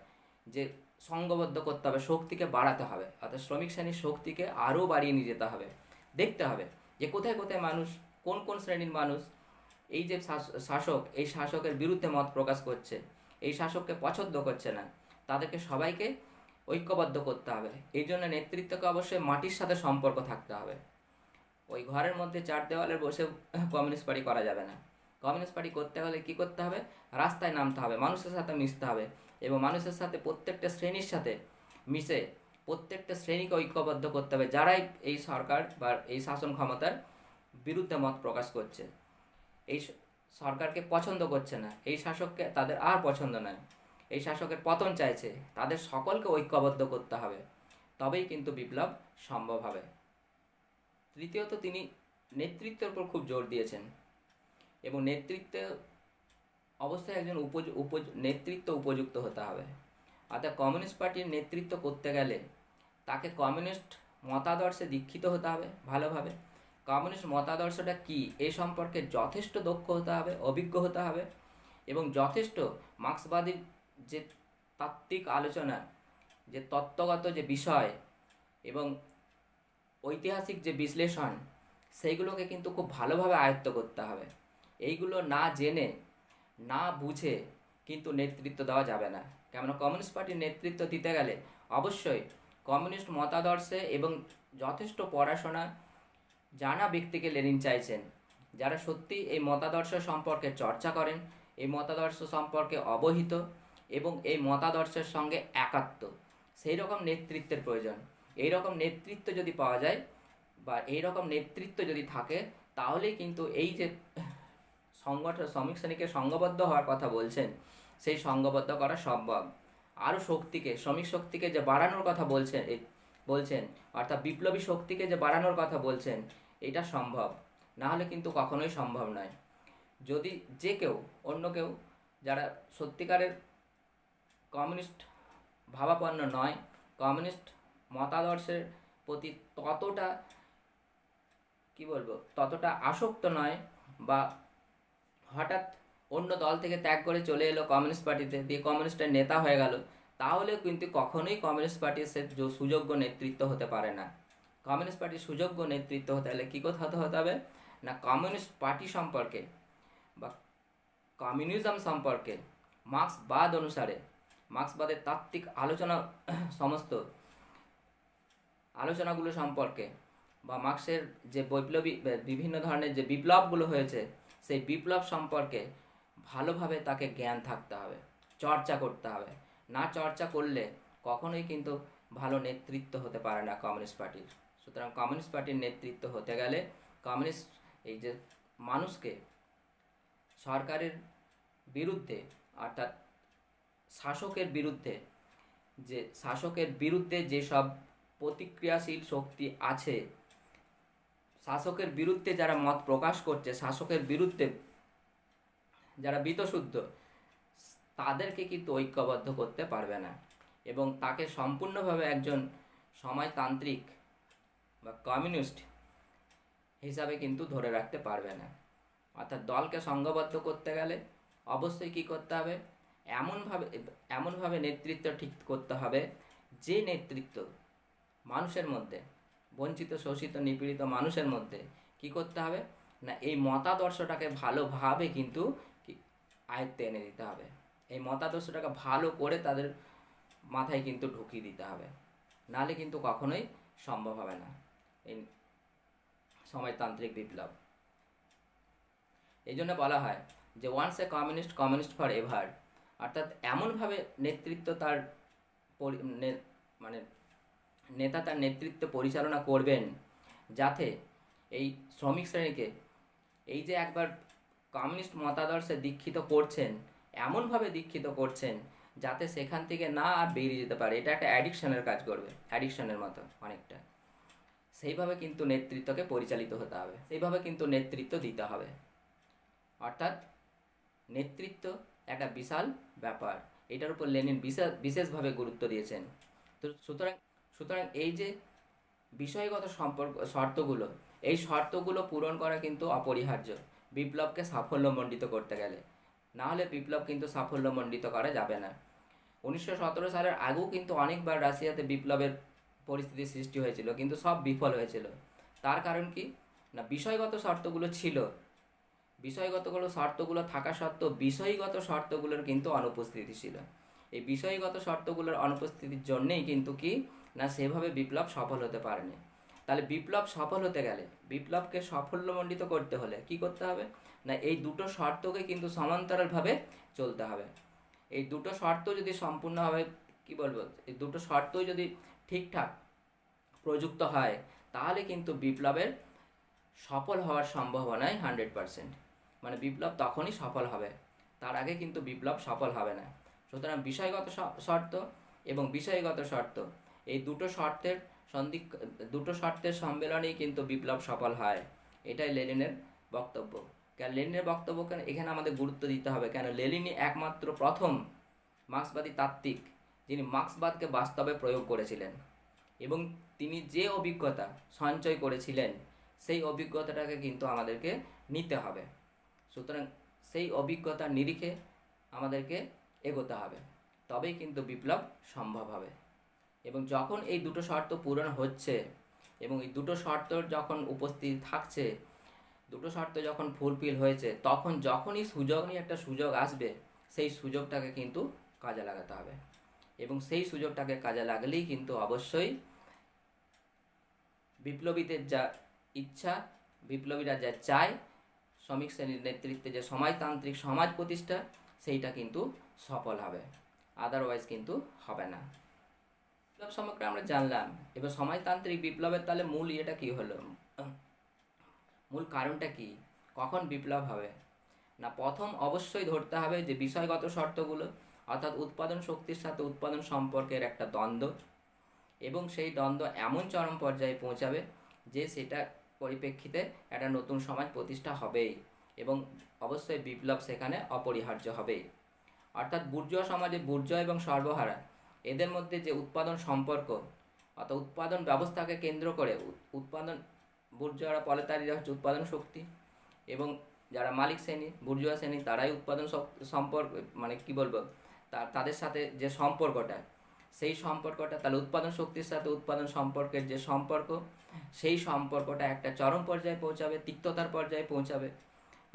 যে সংঘবদ্ধ করতে হবে, শক্তিকে বাড়াতে হবে। অর্থাৎ শ্রমিক শ্রেণীর শক্তিকে আরও বাড়িয়ে নিয়ে যেতে হবে। দেখতে হবে যে কোথায় কোথায় মানুষ, কোন কোন শ্রেণীর মানুষ এই যে এই শাসকের বিরুদ্ধে মত প্রকাশ করছে, এই শাসককে পছন্দ করছে না, তাদেরকে সবাইকে ঐক্যবদ্ধ করতে হবে। এই জন্য নেতৃত্বকে অবশ্যই মাটির সাথে সম্পর্ক থাকতে হবে। ওই ঘরের মধ্যে চার দেওয়ালে বসে কমিউনিস্ট পার্টি করা যাবে না। কমিউনিস্ট পার্টি করতে হলে কি করতে হবে, রাস্তায় নামতে হবে, মানুষের সাথে মিশতে হবে, এবং মানুষের সাথে প্রত্যেকটা শ্রেণীর সাথে মিশে প্রত্যেকটা শ্রেণীকে ঐক্যবদ্ধ করতে হবে যারাই এই সরকার বা এই শাসন ক্ষমতার বিরুদ্ধে মত প্রকাশ করছে। এই সরকারকে পছন্দ করছে না, এই শাসককে তাদের আর পছন্দ নয়, এই শাসকের পতন চাইছে, তাদের সকলকে ঐক্যবদ্ধ করতে হবে, তবেই কিন্তু বিপ্লব সম্ভব হবে। তৃতীয়ত, তিনি নেতৃত্বের উপর খুব জোর দিয়েছেন এবং নেতৃত্ব অবস্থায় একজন নেতৃত্ব উপযুক্ত হতে হবে। অর্থাৎ কমিউনিস্ট পার্টির নেতৃত্ব করতে গেলে তাকে কমিউনিস্ট মতাদর্শে দীক্ষিত হতে হবে ভালোভাবে। কমিউনিস্ট মতাদর্শটা কী এই সম্পর্কে যথেষ্ট দক্ষ হতে হবে, অভিজ্ঞ হতে হবে এবং যথেষ্ট মার্ক্সবাদীর যে তাত্ত্বিক আলোচনা, যে তত্ত্বগত যে বিষয় এবং ঐতিহাসিক যে বিশ্লেষণ, সেইগুলোকে কিন্তু খুব ভালোভাবে আয়ত্ত করতে হবে। এইগুলো না জেনে না বুঝে কিন্তু নেতৃত্ব দেওয়া যাবে না। কেননা কমিউনিস্ট পার্টির নেতৃত্ব দিতে গেলে অবশ্যই কমিউনিস্ট মতাদর্শে এবং যথেষ্ট পড়াশোনা জানা ব্যক্তিকে লেনিন চাইছেন, যারা সত্যি এই মতাদর্শ সম্পর্কে চর্চা করেন, এই মতাদর্শ সম্পর্কে অবহিত এবং এই মতাদর্শের সঙ্গে একাত্ম, সেই রকম নেতৃত্বের প্রয়োজন। এই রকম নেতৃত্ব যদি পাওয়া যায় বা এই রকম নেতৃত্ব যদি থাকে, তাহলেই কিন্তু এই যে শ্রমিক শ্রেণীকে সংঘবদ্ধ হওয়ার কথা বলছেন, সেই সংঘবদ্ধ করা সম্ভব। আরও শ্রমিক শক্তিকে যে বাড়ানোর কথা বলছেন অর্থাৎ বিপ্লবী শক্তিকে যে বাড়ানোর কথা বলছেন, এটা সম্ভব, না হলে কিন্তু কখনোই সম্ভব নয়। যদি যে কেউ অন্য কেউ যারা সত্যিকারের কমিউনিস্ট ভাবাপন্ন নয়, কমিউনিস্ট মতাদর্শের প্রতি ততটা আসক্ত নয়, বা হঠাৎ অন্য দল থেকে ত্যাগ করে চলে এলো কমিউনিস্ট পার্টিতে, দিয়ে কমিউনিস্টের নেতা হয়ে গেল, তাহলে কিন্তু কখনোই কমিউনিস্ট পার্টির সে সুযোগ্য নেতৃত্ব হতে পারে না। কমিউনিস্ট পার্টির সুযোগ্য নেতৃত্ব হতে হলে কী কথা হতে হবে না, কমিউনিস্ট পার্টি সম্পর্কে বা কমিউনিজম সম্পর্কে মার্ক্সবাদ অনুসারে, মার্ক্সবাদের তাত্ত্বিক সমস্ত আলোচনাগুলো সম্পর্কে বা মার্ক্সের যে বিভিন্ন ধরনের যে বিপ্লবগুলো হয়েছে, সেই বিপ্লব সম্পর্কে ভালোভাবে তাকে জ্ঞান থাকতে হবে, চর্চা করতে হবে। না চর্চা করলে কখনোই কিন্তু ভালো নেতৃত্ব হতে পারে না কমিউনিস্ট পার্টির। সুতরাং কমিউনিস্ট পার্টির নেতৃত্ব হতে গেলে এই যে মানুষকে সরকারের বিরুদ্ধে অর্থাৎ শাসকের বিরুদ্ধে যেসব প্রতিক্রিয়াশীল শক্তি আছে, শাসকের বিরুদ্ধে যারা মত প্রকাশ করছে, শাসকের বিরুদ্ধে যারা বীতশুদ্ধ, তাদেরকে কিন্তু ঐক্যবদ্ধ করতে পারবে না এবং তাকে সম্পূর্ণভাবে একজন সমাজতান্ত্রিক বা কমিউনিস্ট হিসাবে কিন্তু ধরে রাখতে পারবে না। অর্থাৎ দলকে সংঘবদ্ধ করতে গেলে অবশ্যই কী করতে হবে, এমনভাবে নেতৃত্ব ঠিক করতে হবে, যে নেতৃত্ব মানুষের মধ্যে, বঞ্চিত শোষিত নিপীড়িত মানুষের মধ্যে কি করতে হবে না, এই মতাদর্শটাকে ভালোভাবে কিন্তু আয়ত্তে এনে দিতে হবে। এই মতাদর্শটাকে ভালো করে তাদের মাথায় কিন্তু ঢুকিয়ে দিতে হবে, নাহলে কিন্তু কখনোই সম্ভব হবে না এই সমাজতান্ত্রিক বিপ্লব। এই জন্য বলা হয় যে once a communist for ever, অর্থাৎ এমনভাবে নেতৃত্ব নেতা তার নেতৃত্ব পরিচালনা করবেন যাতে এই শ্রমিক শ্রেণীকে এই যে একবার কমিউনিস্ট মতাদর্শে দীক্ষিত করছেন, এমনভাবে দীক্ষিত করছেন যাতে সেখান থেকে না আর বেরিয়ে যেতে পারে। এটা একটা অ্যাডিকশনের কাজ করবে, অ্যাডিকশনের মতো অনেকটা। সেইভাবে কিন্তু নেতৃত্বকে পরিচালিত হতে হবে, সেইভাবে কিন্তু নেতৃত্ব দিতে হবে। অর্থাৎ নেতৃত্ব একটা বিশাল ব্যাপার, এটার উপর লেনিন বিশেষভাবে গুরুত্ব দিয়েছেন। তো সুতরাং এই যে বিষয়গত শর্তগুলো, এই শর্তগুলো পূরণ করা কিন্তু অপরিহার্য বিপ্লবকে সাফল্যমণ্ডিত করতে গেলে, না হলে বিপ্লব কিন্তু সাফল্যমণ্ডিত করা যাবে না। 1917 সালের আগেও কিন্তু অনেকবার রাশিয়াতে বিপ্লবের পরিস্থিতি সৃষ্টি হয়েছিল, কিন্তু সব বিফল হয়েছিল। তার কারণ কি না, বিষয়গত শর্তগুলো থাকা সত্ত্বেও বিষয়গত শর্তগুলোর কিন্তু অনুপস্থিতি ছিল। এই বিষয়গত শর্তগুলোর অনুপস্থিতির জন্যেই কিন্তু কি না, সেভাবে বিপ্লব সফল হতে পারেনি। তাহলে বিপ্লব সফল হতে গেলে, বিপ্লবকে সাফল্যমণ্ডিত করতে হলে কি করতে হবে না, এই দুটো শর্তকে কিন্তু সমান্তরালভাবে চলতে হবে। এই দুটো শর্ত যদি সম্পূর্ণভাবে এই দুটো শর্ত যদি ঠিকঠাক প্রযুক্ত হয়, তাহলে কিন্তু বিপ্লবের সফল হওয়ার সম্ভাবনাই 100%। মানে বিপ্লব তখনই সফল হবে, তার আগে কিন্তু বিপ্লব সফল হবে না। সুতরাং বিষয়গত শর্ত এবং বিষয়গত শর্ত, এই দুটো শর্তের সম্মেলনেই কিন্তু বিপ্লব সফল হয়। এটাই লেনিনের বক্তব্য। কেন লেনিনের বক্তব্য কেন এখানে আমাদের গুরুত্ব দিতে হবে, কেন লেনিনই একমাত্র প্রথম মার্ক্সবাদী তাত্ত্বিক যিনি মার্ক্সবাদকে বাস্তবে প্রয়োগ করেছিলেন, এবং তিনি যে অভিজ্ঞতা সঞ্চয় করেছিলেন সেই অভিজ্ঞতাটাকে কিন্তু আমাদেরকে নিতে হবে। সুতরাং সেই অভিজ্ঞতার নিরিখে আমাদেরকে এগোতে হবে, তবেই কিন্তু বিপ্লব সম্ভব হবে। এবং যখন এই দুটো শর্ত পূরণ হচ্ছে এবং এই দুটো শর্ত যখন উপস্থিত থাকছে, দুটো শর্ত যখন ফুলফিল হয়েছে, তখন যখনই একটা সুযোগ আসবে, সেই সুযোগটাকে কিন্তু কাজে লাগাতে হবে। এবং সেই সুযোগটাকে কাজে লাগালেই কিন্তু অবশ্যই বিপ্লবীদের যা ইচ্ছা, বিপ্লবীরা যা চায়, শ্রমিক শ্রেণীর নেতৃত্বে যে সমাজতান্ত্রিক সমাজ প্রতিষ্ঠা, সেইটা কিন্তু সফল হবে, আদারওয়াইজ কিন্তু হবে না। বিপ্লব সম্পর্কে আমরা জানলাম। এবার সমাজতান্ত্রিক বিপ্লবের তাহলে মূল ইয়েটা কি হলো, মূল কারণটা কি, কখন বিপ্লব হবে? না, প্রথম অবশ্যই ধরতে হবে যে বিষয়গত শর্তগুলো, অর্থাৎ উৎপাদন শক্তির সাথে উৎপাদন সম্পর্কের একটা দ্বন্দ্ব, এবং সেই দ্বন্দ্ব এমন চরম পর্যায়ে পৌঁছাবে যে সেটা পরিপ্রেক্ষিতে একটা নতুন সমাজ প্রতিষ্ঠা হবেই, এবং অবশ্যই বিপ্লব সেখানে অপরিহার্য হবেই। অর্থাৎ বুর্জোয়া সমাজে বুর্জোয়া এবং সর্বহারা এদের মধ্যে যে উৎপাদন সম্পর্ক, অর্থাৎ উৎপাদন ব্যবস্থাকে কেন্দ্র করে উৎপাদন, বুর্জোয়ারা প্রলেতারিরা হচ্ছে উৎপাদন শক্তি, এবং যারা মালিক শ্রেণী বুর্জোয়া শ্রেণী তারাই উৎপাদন সম্পর্ক, মানে কি বলবো, তাদের সাথে যে সম্পর্কটা, সেই সম্পর্কটা, তাহলে উৎপাদন শক্তির সাথে উৎপাদন সম্পর্কের যে সম্পর্ক, সেই সম্পর্কটা একটা চরম পর্যায়ে পৌঁছাবে, তিক্ততার পর্যায়ে পৌঁছাবে।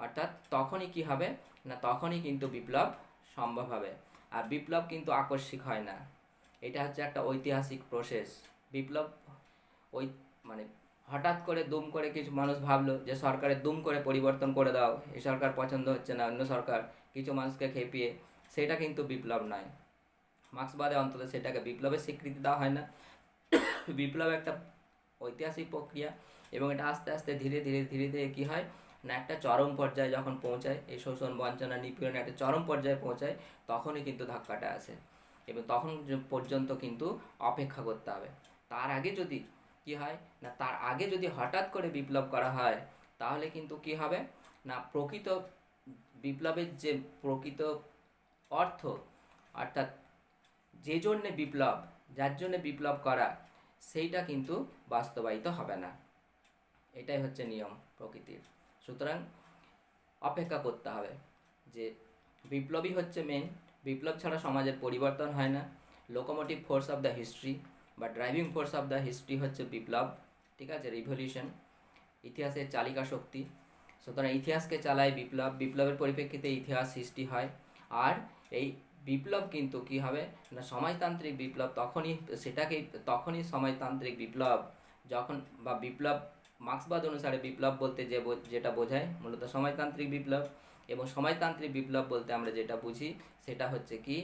অর্থাৎ তখনই কি হবে না, তখনই কিন্তু বিপ্লব সম্ভব হবে। আর বিপ্লব কিন্তু আকস্মিক হয় না, এটা হচ্ছে একটা ঐতিহাসিক প্রসেস। বিপ্লব ওই মানে হঠাৎ করে দুম করে কিছু মানুষ ভাবলো যে সরকারের দুম করে পরিবর্তন করে দাও, এই সরকার পছন্দ হচ্ছে না, অন্য সরকার, কিছু মানুষকে খেপিয়ে, সেটা কিন্তু বিপ্লব নয়। মার্ক্সবাদে অন্তত সেটাকে বিপ্লবের স্বীকৃতি দেওয়া হয় না। বিপ্লব একটা ঐতিহাসিক প্রক্রিয়া, এবং এটা আস্তে আস্তে ধীরে ধীরে ধীরে ধীরে কী হয় না, একটা চরম পর্যায়ে যখন পৌঁছায়, এই শোষণ বঞ্চনা নিপীড়নে একটা চরম পর্যায়ে পৌঁছায়, তখনই কিন্তু ধাক্কাটা আসে, এবং তখন পর্যন্ত কিন্তু অপেক্ষা করতে হবে। তার আগে যদি কি হয় না, তার আগে যদি হঠাৎ করে বিপ্লব করা হয়, তাহলে কিন্তু কি হবে না, প্রকৃত বিপ্লবের যে প্রকৃত অর্থ, অর্থাৎ যে জন্যে বিপ্লব, যার জন্যে বিপ্লব করা, সেইটা কিন্তু বাস্তবায়িত হবে না। এটাই হচ্ছে নিয়ম প্রকৃতির। সুতরাং অপেক্ষা করতে হবে যে বিপ্লবই হচ্ছে মেন, বিপ্লব ছাড়া সমাজের পরিবর্তন হয় না। Locomotive force of the history বা driving force of the history হচ্ছে বিপ্লব, ঠিক আছে, রিভলিউশন, ইতিহাসের চালিকা শক্তি। সুতরাং ইতিহাসকে চালায় বিপ্লব, বিপ্লবের পরিপ্রেক্ষিতে ইতিহাস সৃষ্টি হয়। আর এই বিপ্লব কিন্তু কি হবে না, সমাজতান্ত্রিক বিপ্লব তখনই সমাজতান্ত্রিক বিপ্লব যখন, বা বিপ্লব মার্ক্সবাদ অনুসারে বিপ্লব বলতে যেটা বোঝায় মূলত সমাজতান্ত্রিক বিপ্লব, এবং সমাজতান্ত্রিক বিপ্লব বলতে আমরা যেটা বুঝি সেটা হচ্ছে কি,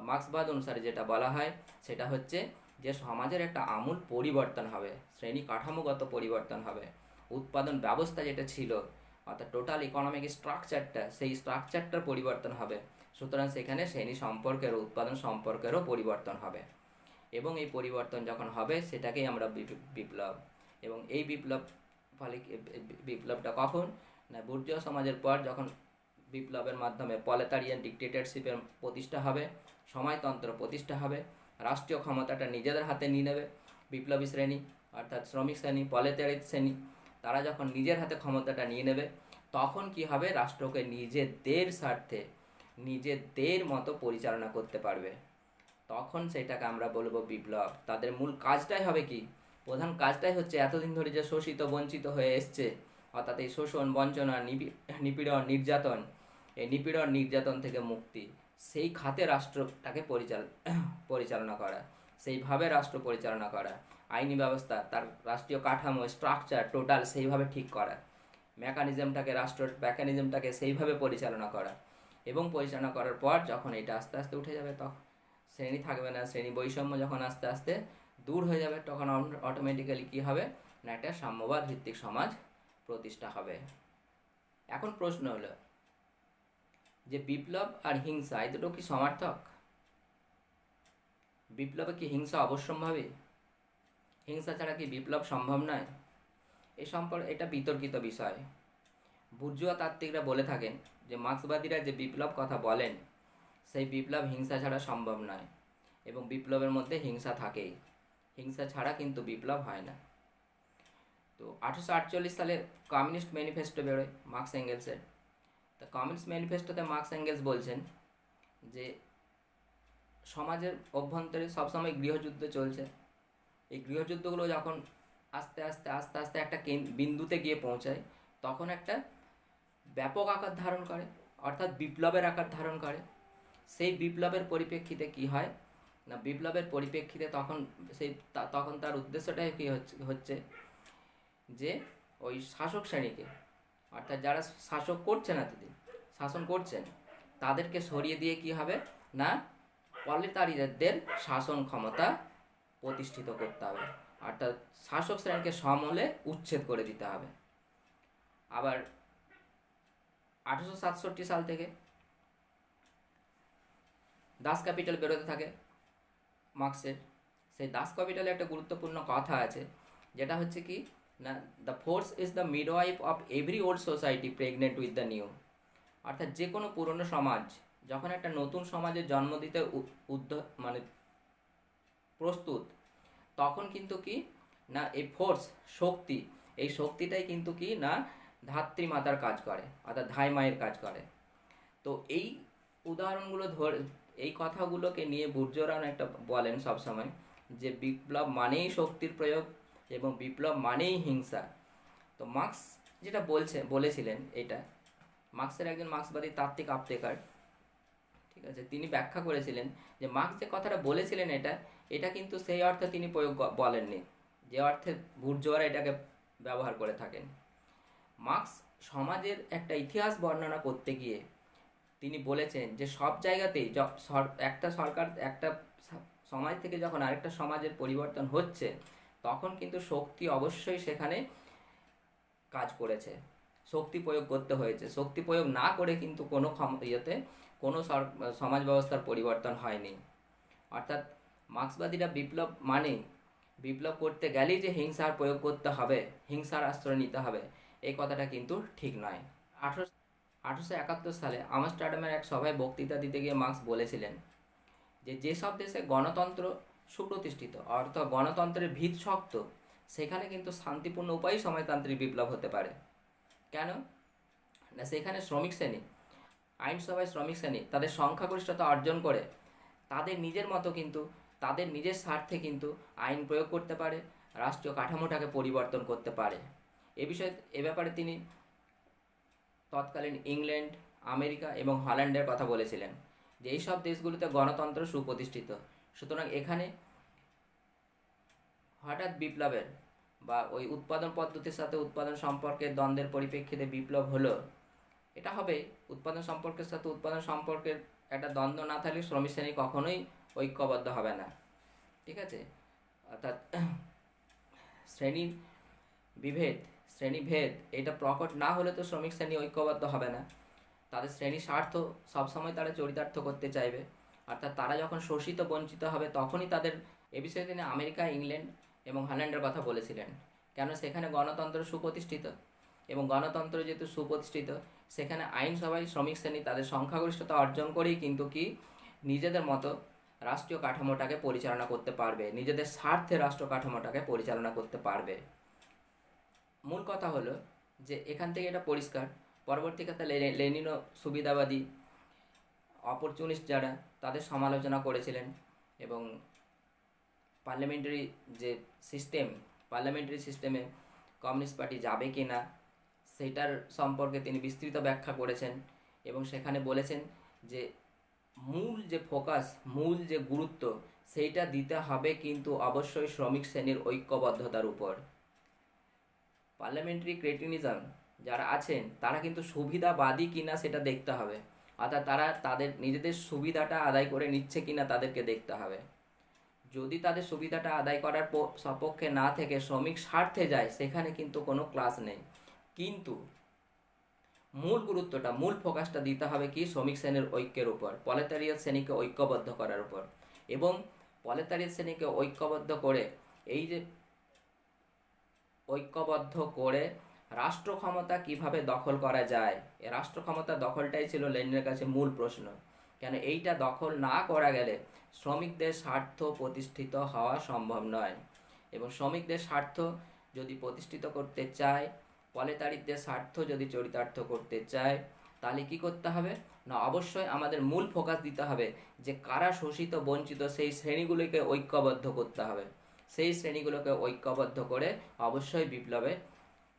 মার্ক্সবাদ অনুসারে যেটা বলা হয় সেটা হচ্ছে যে সমাজের একটা আমূল পরিবর্তন হবে, শ্রেণী কাঠামোগত পরিবর্তন হবে, উৎপাদন ব্যবস্থা যেটা ছিল, অর্থাৎ টোটাল ইকোনমিক স্ট্রাকচারটা, সেই স্ট্রাকচারটার পরিবর্তন হবে। সুতরাং সেখানে শ্রেণী সম্পর্কের, উৎপাদন সম্পর্কেরও পরিবর্তন হবে, এবং এই পরিবর্তন যখন হবে সেটাকেই আমরা বিপ্লব। এবং এই বিপ্লবটা কখন না, বুর্জোয়া সমাজের পর যখন বিপ্লবের মাধ্যমে প্রলেতারিয়ান ডিক্টেটরশিপের প্রতিষ্ঠা হবে, সমাজতন্ত্র প্রতিষ্ঠা হবে, রাষ্ট্রীয় ক্ষমতাটা নিজেদের হাতে নিয়ে নেবে বিপ্লবী শ্রেণী, অর্থাৎ শ্রমিক শ্রেণী, প্রলেতারিয়েট শ্রেণী, তারা যখন নিজের হাতে ক্ষমতাটা নিয়ে নেবে, তখন কি হবে, রাষ্ট্রকে নিজেদের স্বার্থে নিজেদের মতো পরিচালনা করতে পারবে, তখন সেটাকে আমরা বলবো বিপ্লব। তাদের মূল কাজটাই হবে কি, প্রধান কাজটাই হচ্ছে এতদিন ধরে যে শোষিত বঞ্চিত হয়ে এসছে, অর্থাৎ এই শোষণ বঞ্চনা নিপীড়ন নির্যাতন, এই নিপীড়ন নির্যাতন থেকে মুক্তি, সেই খাতে রাষ্ট্রটাকে পরিচালনা করা, সেইভাবে রাষ্ট্র পরিচালনা করা, আইনি ব্যবস্থা, তার রাষ্ট্রীয় কাঠামো স্ট্রাকচার টোটাল সেইভাবে ঠিক করা, মেকানিজমটাকে সেইভাবে পরিচালনা করা, এবং পরিচালনা করার পর যখন এটা আস্তে আস্তে উঠে যাবে, তখন শ্রেণী থাকবে না, শ্রেণী বৈষম্য যখন আস্তে আস্তে দূর হয়ে যাবে, তখন অটোমেটিক্যালি কী হবে না, একটা সাম্যবাদ ভিত্তিক সমাজ প্রতিষ্ঠা হবে। এখন প্রশ্ন হলো যে বিপ্লব আর হিংসা এই দুটো কি সমার্থক? বিপ্লবে কি হিংসা অবশ্যম্ভাবী? হিংসা ছাড়া কি বিপ্লব সম্ভব নয়? এই সম্পর্কে এটা বিতর্কিত বিষয়। বুর্জোয়া তাত্ত্বিকরা বলে থাকেন যে মার্ক্সবাদীরা যে বিপ্লব কথা বলেন সেই বিপ্লব হিংসা ছাড়া সম্ভব নয়, এবং বিপ্লবের মধ্যে হিংসা থাকেই, হিংসা ছাড়া কিন্তু বিপ্লব হয় না। তো 1848 সালে কমিউনিস্ট ম্যানিফেস্টো বেরোয় মার্কস এঙ্গেলসের। তো কমিউনিস্ট ম্যানিফেস্টোতে মার্কস এঙ্গেলস বলছেন যে সমাজের অভ্যন্তরে সবসময় গৃহযুদ্ধ চলছে, এই গৃহযুদ্ধগুলো যখন আস্তে আস্তে আস্তে আস্তে একটা বিন্দুতে গিয়ে পৌঁছায় তখন একটা ব্যাপক আকার ধারণ করে, অর্থাৎ বিপ্লবের আকার ধারণ করে। সেই বিপ্লবের পরিপ্রেক্ষিতে কি হয় না, বিপ্লবের পরিপ্রেক্ষিতে তখন তার উদ্দেশ্যটাই কি হচ্ছে যে ওই শাসক শ্রেণীকে, অর্থাৎ যারা শাসক করছেন এতদিন শাসন করছেন তাদেরকে সরিয়ে দিয়ে কি হবে না, প্রলেতারিদের শাসন ক্ষমতা প্রতিষ্ঠিত করতে হবে, অর্থাৎ শাসক শ্রেণীকে সমূলে উচ্ছেদ করে দিতে হবে। আবার 1867 সাল থেকে দাস ক্যাপিটাল বেরোতে থাকে মার্ক্সের। সেই দাস ক্যাপিটালে একটা গুরুত্বপূর্ণ কথা আছে, যেটা হচ্ছে কি না, the force is the midwife of every old society pregnant with the new. অর্থাৎ যে কোনো পুরনো সমাজ যখন একটা নতুন সমাজের জন্ম দিতে মানে প্রস্তুত, তখন কিন্তু কি না এই ফোর্স শক্তি, এই শক্তিটাই কিন্তু কি না ধাত্রী মাতার কাজ করে, অর্থাৎ ধাই মায়ের কাজ করে। তো এই উদাহরণগুলো এই কথাগুলোকে নিয়ে বুর্জোরাও একটা বলেন সবসময় যে বিপ্লব মানেই শক্তির প্রয়োগ এবং বিপ্লব মানেই হিংসা। তো মার্ক্স যেটা বলেছিলেন, এটা মার্ক্সের একজন মার্ক্সবাদী তাত্ত্বিক আপটেকার, ঠিক আছে, তিনি ব্যাখ্যা করেছিলেন যে মার্ক্স যে কথাটা বলেছিলেন এটা কিন্তু সেই অর্থে তিনি বলেননি যে অর্থে বুর্জোয়ারা এটাকে ব্যবহার করে থাকেন। মার্ক্স সমাজের একটা ইতিহাস বর্ণনা করতে গিয়ে তিনি বলেছেন যে সব জায়গাতেই একটা সমাজ থেকে যখন আরেকটা সমাজের পরিবর্তন হচ্ছে তখন কিন্তু শক্তি অবশ্যই সেখানে কাজ করেছে, শক্তি প্রয়োগ করতে হয়েছে। শক্তি প্রয়োগ না করে কিন্তু কোনো সমাজ ব্যবস্থার পরিবর্তন হয়নি। অর্থাৎ মার্ক্সবাদীরা বিপ্লব করতে গেলেই যে হিংসার প্রয়োগ করতে হবে, হিংসার আশ্রয় নিতে হবে, এই কথাটা কিন্তু ঠিক নয়। 1871 সালে আমস্টারডামের এক সভায় বক্তৃতা দিতে গিয়ে মার্ক্স বলেছিলেন যে যেসব দেশে গণতন্ত্র সুপ্রতিষ্ঠিত, অর্থাৎ গণতন্ত্রের ভিত শক্ত, সেখানে কিন্তু শান্তিপূর্ণ উপায়েই সমাজতান্ত্রিক বিপ্লব হতে পারে। কেন না, সেখানে শ্রমিক শ্রেণী, আইনসভায় শ্রমিক শ্রেণী তাদের সংখ্যাগরিষ্ঠতা অর্জন করে তাদের নিজের মতো কিন্তু তাদের নিজের স্বার্থে কিন্তু আইন প্রয়োগ করতে পারে, রাষ্ট্রীয় কাঠামোটাকে পরিবর্তন করতে পারে। এ ব্যাপারে তিনি তৎকালীন ইংল্যান্ড, আমেরিকা এবং হল্যান্ডের কথা বলেছিলেন যে এইসব দেশগুলিতে গণতন্ত্র সুপ্রতিষ্ঠিত, সুতরাং এখানে হঠাৎ বিপ্লবের বা ওই উৎপাদন পদ্ধতির সাথে উৎপাদন সম্পর্কের দ্বন্দ্বের পরিপ্রেক্ষিতে বিপ্লব হলো, এটা হবে উৎপাদন সম্পর্কের সাথে উৎপাদন সম্পর্কের একটা দ্বন্দ্ব না থাকলে শ্রমিক শ্রেণী কখনোই ঐক্যবদ্ধ হবে না, ঠিক আছে। অর্থাৎ শ্রেণীভেদ এটা প্রকট না হলে তো শ্রমিক শ্রেণী ঐক্যবদ্ধ হবে না। তাদের শ্রেণী স্বার্থ সবসময় তারা চরিতার্থ করতে চাইবে, অর্থাৎ তারা যখন শোষিত বঞ্চিত হবে তখনই তাদের, এ বিষয়ে তিনি আমেরিকা, ইংল্যান্ড এবং হল্যান্ডের কথা বলেছিলেন। কেন, সেখানে গণতন্ত্র সুপ্রতিষ্ঠিত, এবং গণতন্ত্র যেহেতু সুপ্রতিষ্ঠিত সেখানে আইনসভায় শ্রমিক শ্রেণী তাদের সংখ্যাগরিষ্ঠতা অর্জন করেই কিন্তু কি নিজেদের মতো রাষ্ট্রীয় কাঠামোটাকে পরিচালনা করতে পারবে, নিজেদের স্বার্থে রাষ্ট্র কাঠামোটাকে পরিচালনা করতে পারবে। মূল কথা হলো যে এখান থেকে এটা পরিষ্কার, পরবর্তীকালে লেনিনও সুবিধাবাদী অপরচুনিস্ট যারা তাদের সমালোচনা করেছিলেন, এবং পার্লামেন্টারি সিস্টেমে কমিউনিস্ট পার্টি যাবে কি না সেটার সম্পর্কে তিনি বিস্তৃত ব্যাখ্যা করেছেন, এবং সেখানে বলেছেন যে মূল যে গুরুত্ব সেইটা দিতে হবে কিন্তু অবশ্যই শ্রমিক শ্রেণীর ঐক্যবদ্ধতার উপর। পার্লামেন্টারি ক্রেটিনিজম যারা আছেন তারা কিন্তু সুবিধাবাদী কিনা সেটা দেখতে হবে, অর্থাৎ তারা তাদের নিজেদের সুবিধাটা আদায় করে নিচ্ছে কিনা তাদেরকে দেখতে হবে। যদি তাদের সুবিধাটা আদায় করার সপক্ষে না থেকে শ্রমিক স্বার্থে যায় সেখানে কিন্তু কোনো ক্লাস নেই। কিন্তু মূল গুরুত্বটা, মূল ফোকাসটা দিতে হবে কি শ্রমিক শ্রেণীর ঐক্যের উপর, প্রলেতারিয়েট শ্রেণীকে ঐক্যবদ্ধ করার উপর। এবং প্রলেতারিয়েট শ্রেণীকে ঐক্যবদ্ধ করে, এই যে ঐক্যবদ্ধ করে রাষ্ট্র ক্ষমতা কিভাবে দখল করা যায়, এই রাষ্ট্র ক্ষমতা দখলটাই ছিল লেনিনের কাছে মূল প্রশ্ন। কেন এইটা দখল না করা গেলে শ্রমিকদের স্বার্থ প্রতিষ্ঠিত হওয়া সম্ভব নয়। এবং শ্রমিকদের স্বার্থ যদি প্রতিষ্ঠিত করতে চায়, প্রলেতারিদের স্বার্থ যদি চরিতার্থ করতে চায়, তাহলে কি করতে হবে না, অবশ্যই আমাদের মূল ফোকাস দিতে হবে যে কারা শোষিত বঞ্চিত সেই শ্রেণীগুলিকে ঐক্যবদ্ধ করতে হবে। সেই শ্রেণীগুলোকে ঐক্যবদ্ধ করে অবশ্যই বিপ্লবে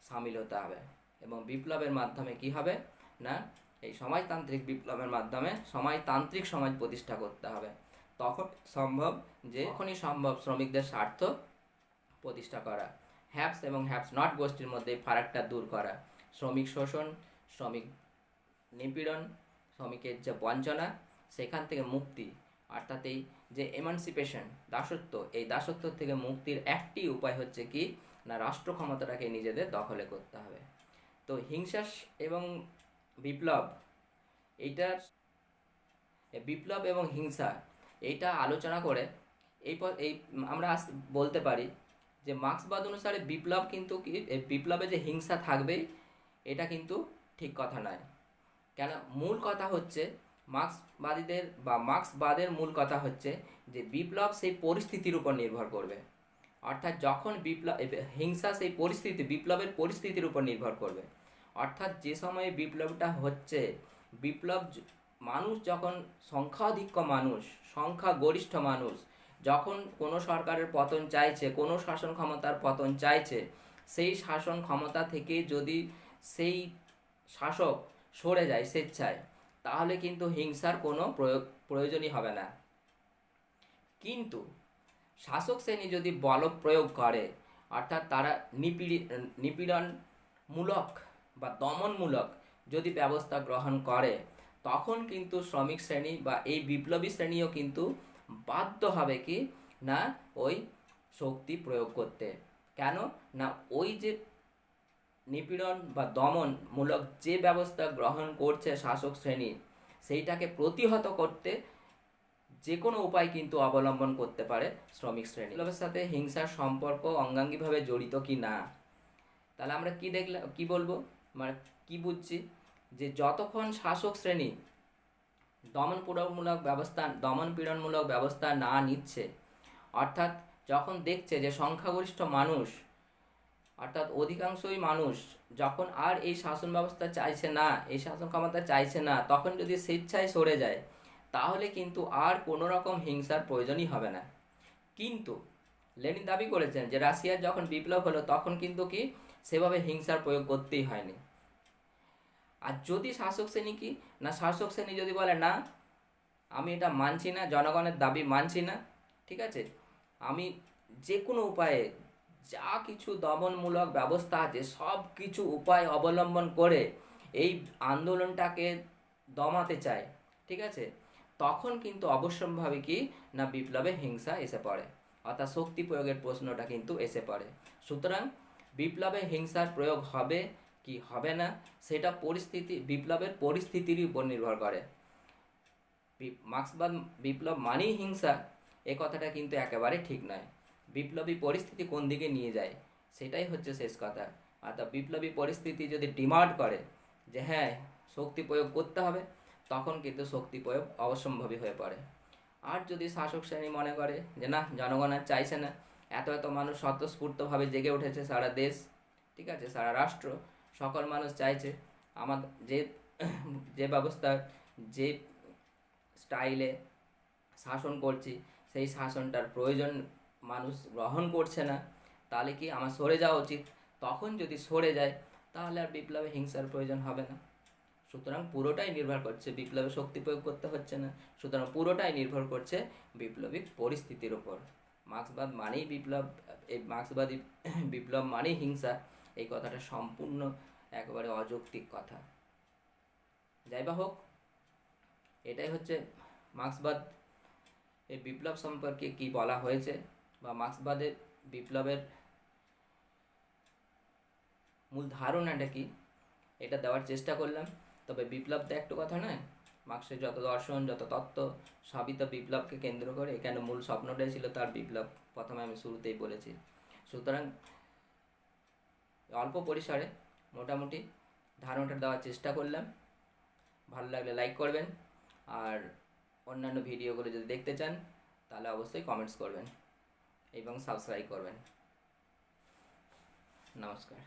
সামিল হতে হবে। এবং বিপ্লবের মাধ্যমে কি হবে না, এই সমাজতান্ত্রিক বিপ্লবের মাধ্যমে সমাজতান্ত্রিক সমাজ প্রতিষ্ঠা করতে হবে। তখন সম্ভব, যখনই সম্ভব শ্রমিকদের স্বার্থ প্রতিষ্ঠা করা, হ্যাপস এবং হ্যাপস নট গোষ্ঠীর মধ্যে ফারাকটা দূর করা, শ্রমিক শোষণ, শ্রমিক নিপীড়ন, শ্রমিকের যে বঞ্চনা, সেখান থেকে মুক্তি, অর্থাৎ এই যে এমানসিপেশন, দাসত্ব, এই দাসত্ব থেকে মুক্তির একটি উপায় হচ্ছে কি না, রাষ্ট্র ক্ষমতাটাকে নিজেদের দখলে করতে হবে। তো হিংসা এবং বিপ্লব, এইটার বিপ্লব এবং হিংসা এইটা আলোচনা করে এই আমরা বলতে পারি যে মার্ক্সবাদ অনুসারে বিপ্লব কিন্তু কি, বিপ্লবে যে হিংসা থাকবেই এটা কিন্তু ঠিক কথা নয়। কেন, মূল কথা হচ্ছে মার্ক্সবাদীদের বা মার্ক্সবাদের মূল কথা হচ্ছে যে বিপ্লব সেই পরিস্থিতির উপর নির্ভর করবে। অর্থাৎ যখন বিপ্লব, হিংসা সেই পরিস্থিতি, বিপ্লবের পরিস্থিতির উপর নির্ভর করবে। অর্থাৎ যে সময়ে বিপ্লবটা হচ্ছে, বিপ্লব মানুষ যখন সংখ্যাধিক্য মানুষ, সংখ্যাগরিষ্ঠ মানুষ যখন কোনো সরকারের পতন চাইছে, কোনো শাসন ক্ষমতার পতন চাইছে, সেই শাসন ক্ষমতা থেকে যদি সেই শাসক সরে যায় স্বেচ্ছায়, তাহলে কিন্তু হিংসার কোনো প্রয়োজনই হবে না। কিন্তু শাসক শ্রেণী যদি বল প্রয়োগ করে, অর্থাৎ তারা নিপীড়নমূলক বা দমনমূলক যদি ব্যবস্থা গ্রহণ করে, তখন কিন্তু শ্রমিক শ্রেণী বা এই বিপ্লবী শ্রেণীও কিন্তু বাধ্য হবে কি না ওই শক্তি প্রয়োগ করতে। কেন না, ওই যে নিপীড়ন বা দমনমূলক যে ব্যবস্থা গ্রহণ করছে শাসক শ্রেণী, সেইটাকে প্রতিহত করতে যে কোনো উপায় কিন্তু অবলম্বন করতে পারে শ্রমিক শ্রেণী। বিপ্লবের সাথে হিংসার সম্পর্ক অঙ্গাঙ্গিভাবে জড়িত কি না, তাহলে আমরা কি দেখলাম, কি বলবো, মানে কি বুঝছি, যে যতক্ষণ শাসক শ্রেণী দমনপীড়নমূলক ব্যবস্থা না নিচ্ছে, অর্থাৎ যখন দেখছে যে সংখ্যাগরিষ্ঠ মানুষ, অর্থাৎ অধিকাংশই মানুষ যখন আর এই শাসন ব্যবস্থা চাইছে না, এই শাসন ক্ষমতা চাইছে না, তখন যদি স্বেচ্ছায় সরে যায়, তাহলে কিন্তু আর কোনো রকম হিংসার প্রয়োজনই হবে না। কিন্তু লেনিন দাবি করেছেন যে রাশিয়ার যখন বিপ্লব হলো, তখন কিন্তু কি সেভাবে হিংসার প্রয়োগ করতেই হয়নি। আর যদি শাসক শ্রেণী কি না, শাসক শ্রেণী যদি বলে না, আমি এটা মানছি না, জনগণের দাবি মানছি না, ঠিক আছে, আমি যে কোনো উপায়ে যা কিছু দমনমূলক ব্যবস্থা আছে সব কিছু উপায় অবলম্বন করে এই আন্দোলনটাকে দমাতে চায়, ঠিক আছে, তখন কিন্তু অবশ্যম্ভাবী কি না বিপ্লবে হিংসা এসে পড়ে, অর্থাৎ শক্তি প্রয়োগের প্রশ্নটা কিন্তু এসে পড়ে। সুতরাং বিপ্লবে হিংসার প্রয়োগ হবে কি হবে না, সেটা পরিস্থিতি, বিপ্লবের পরিস্থিতির উপর নির্ভর করে। মার্ক্সবাদ বিপ্লব মানেই হিংসা, এ কথাটা কিন্তু একেবারে ঠিক নয়। বিপ্লবী পরিস্থিতি কোন দিকে নিয়ে যায় সেটাই হচ্ছে শেষ কথা। অর্থাৎ বিপ্লবী পরিস্থিতি যদি ডিমান্ড করে যে হ্যাঁ শক্তি প্রয়োগ করতে হবে, তখন কিন্তু শক্তি প্রয়োগ অবশ্যম্ভাবী হয়ে পড়ে। আর যদি শাসক শ্রেণী মনে করে যে না, জনগণ আর চাইছে না, এত মানুষ স্বতঃস্ফূর্তভাবে জেগে উঠেছে, সারা দেশ, ঠিক আছে, সারা রাষ্ট্র, সকল মানুষ চাইছে আমাদের যে ব্যবস্থা, যে স্টাইলে শাসন করছি, সেই শাসনটার প্রয়োজন মানুষ গ্রহণ করছে না, তাহলে কি আমার সরে যাওয়া উচিত। তখন যদি সরে যায়, তাহলে আর বিপ্লবে হিংসার প্রয়োজন হবে না। সুতরাং পুরোটাই নির্ভর করছে, বিপ্লবে শক্তি প্রয়োগ করতে হচ্ছে না, সুতরাং পুরোটাই নির্ভর করছে বিপ্লবিক পরিস্থিতির ওপর। মার্ক্সবাদ মানেই বিপ্লব, এই মার্ক্সবাদী বিপ্লব মানেই হিংসা, এই কথাটা সম্পূর্ণ একেবারে অযৌক্তিক কথা। যাই বা হোক, এটাই হচ্ছে মার্ক্সবাদ এই বিপ্লব সম্পর্কে কি বলা হয়েছে, বা মার্ক্সবাদের বিপ্লবের মূল ধারণাটা কি, এটা দেওয়ার চেষ্টা করলাম। তবে বিপ্লব তো একটু কথা নয়, মার্ক্সের যত দর্শন, যত তত্ত্ব, সবই তো বিপ্লবকে কেন্দ্র করে। এখানে মূল স্বপ্নটাই ছিল তার বিপ্লব, প্রথমে আমি শুরুতেই বলেছি। সুতরাং অল্প পরিসরে মোটামুটি ধারণাটা দেওয়ার চেষ্টা করলাম। ভালো লাগলে লাইক করবেন, আর অন্যান্য ভিডিওগুলো যদি দেখতে চান তাহলে অবশ্যই কমেন্টস করবেন এবং সাবস্ক্রাইব করবেন। নমস্কার।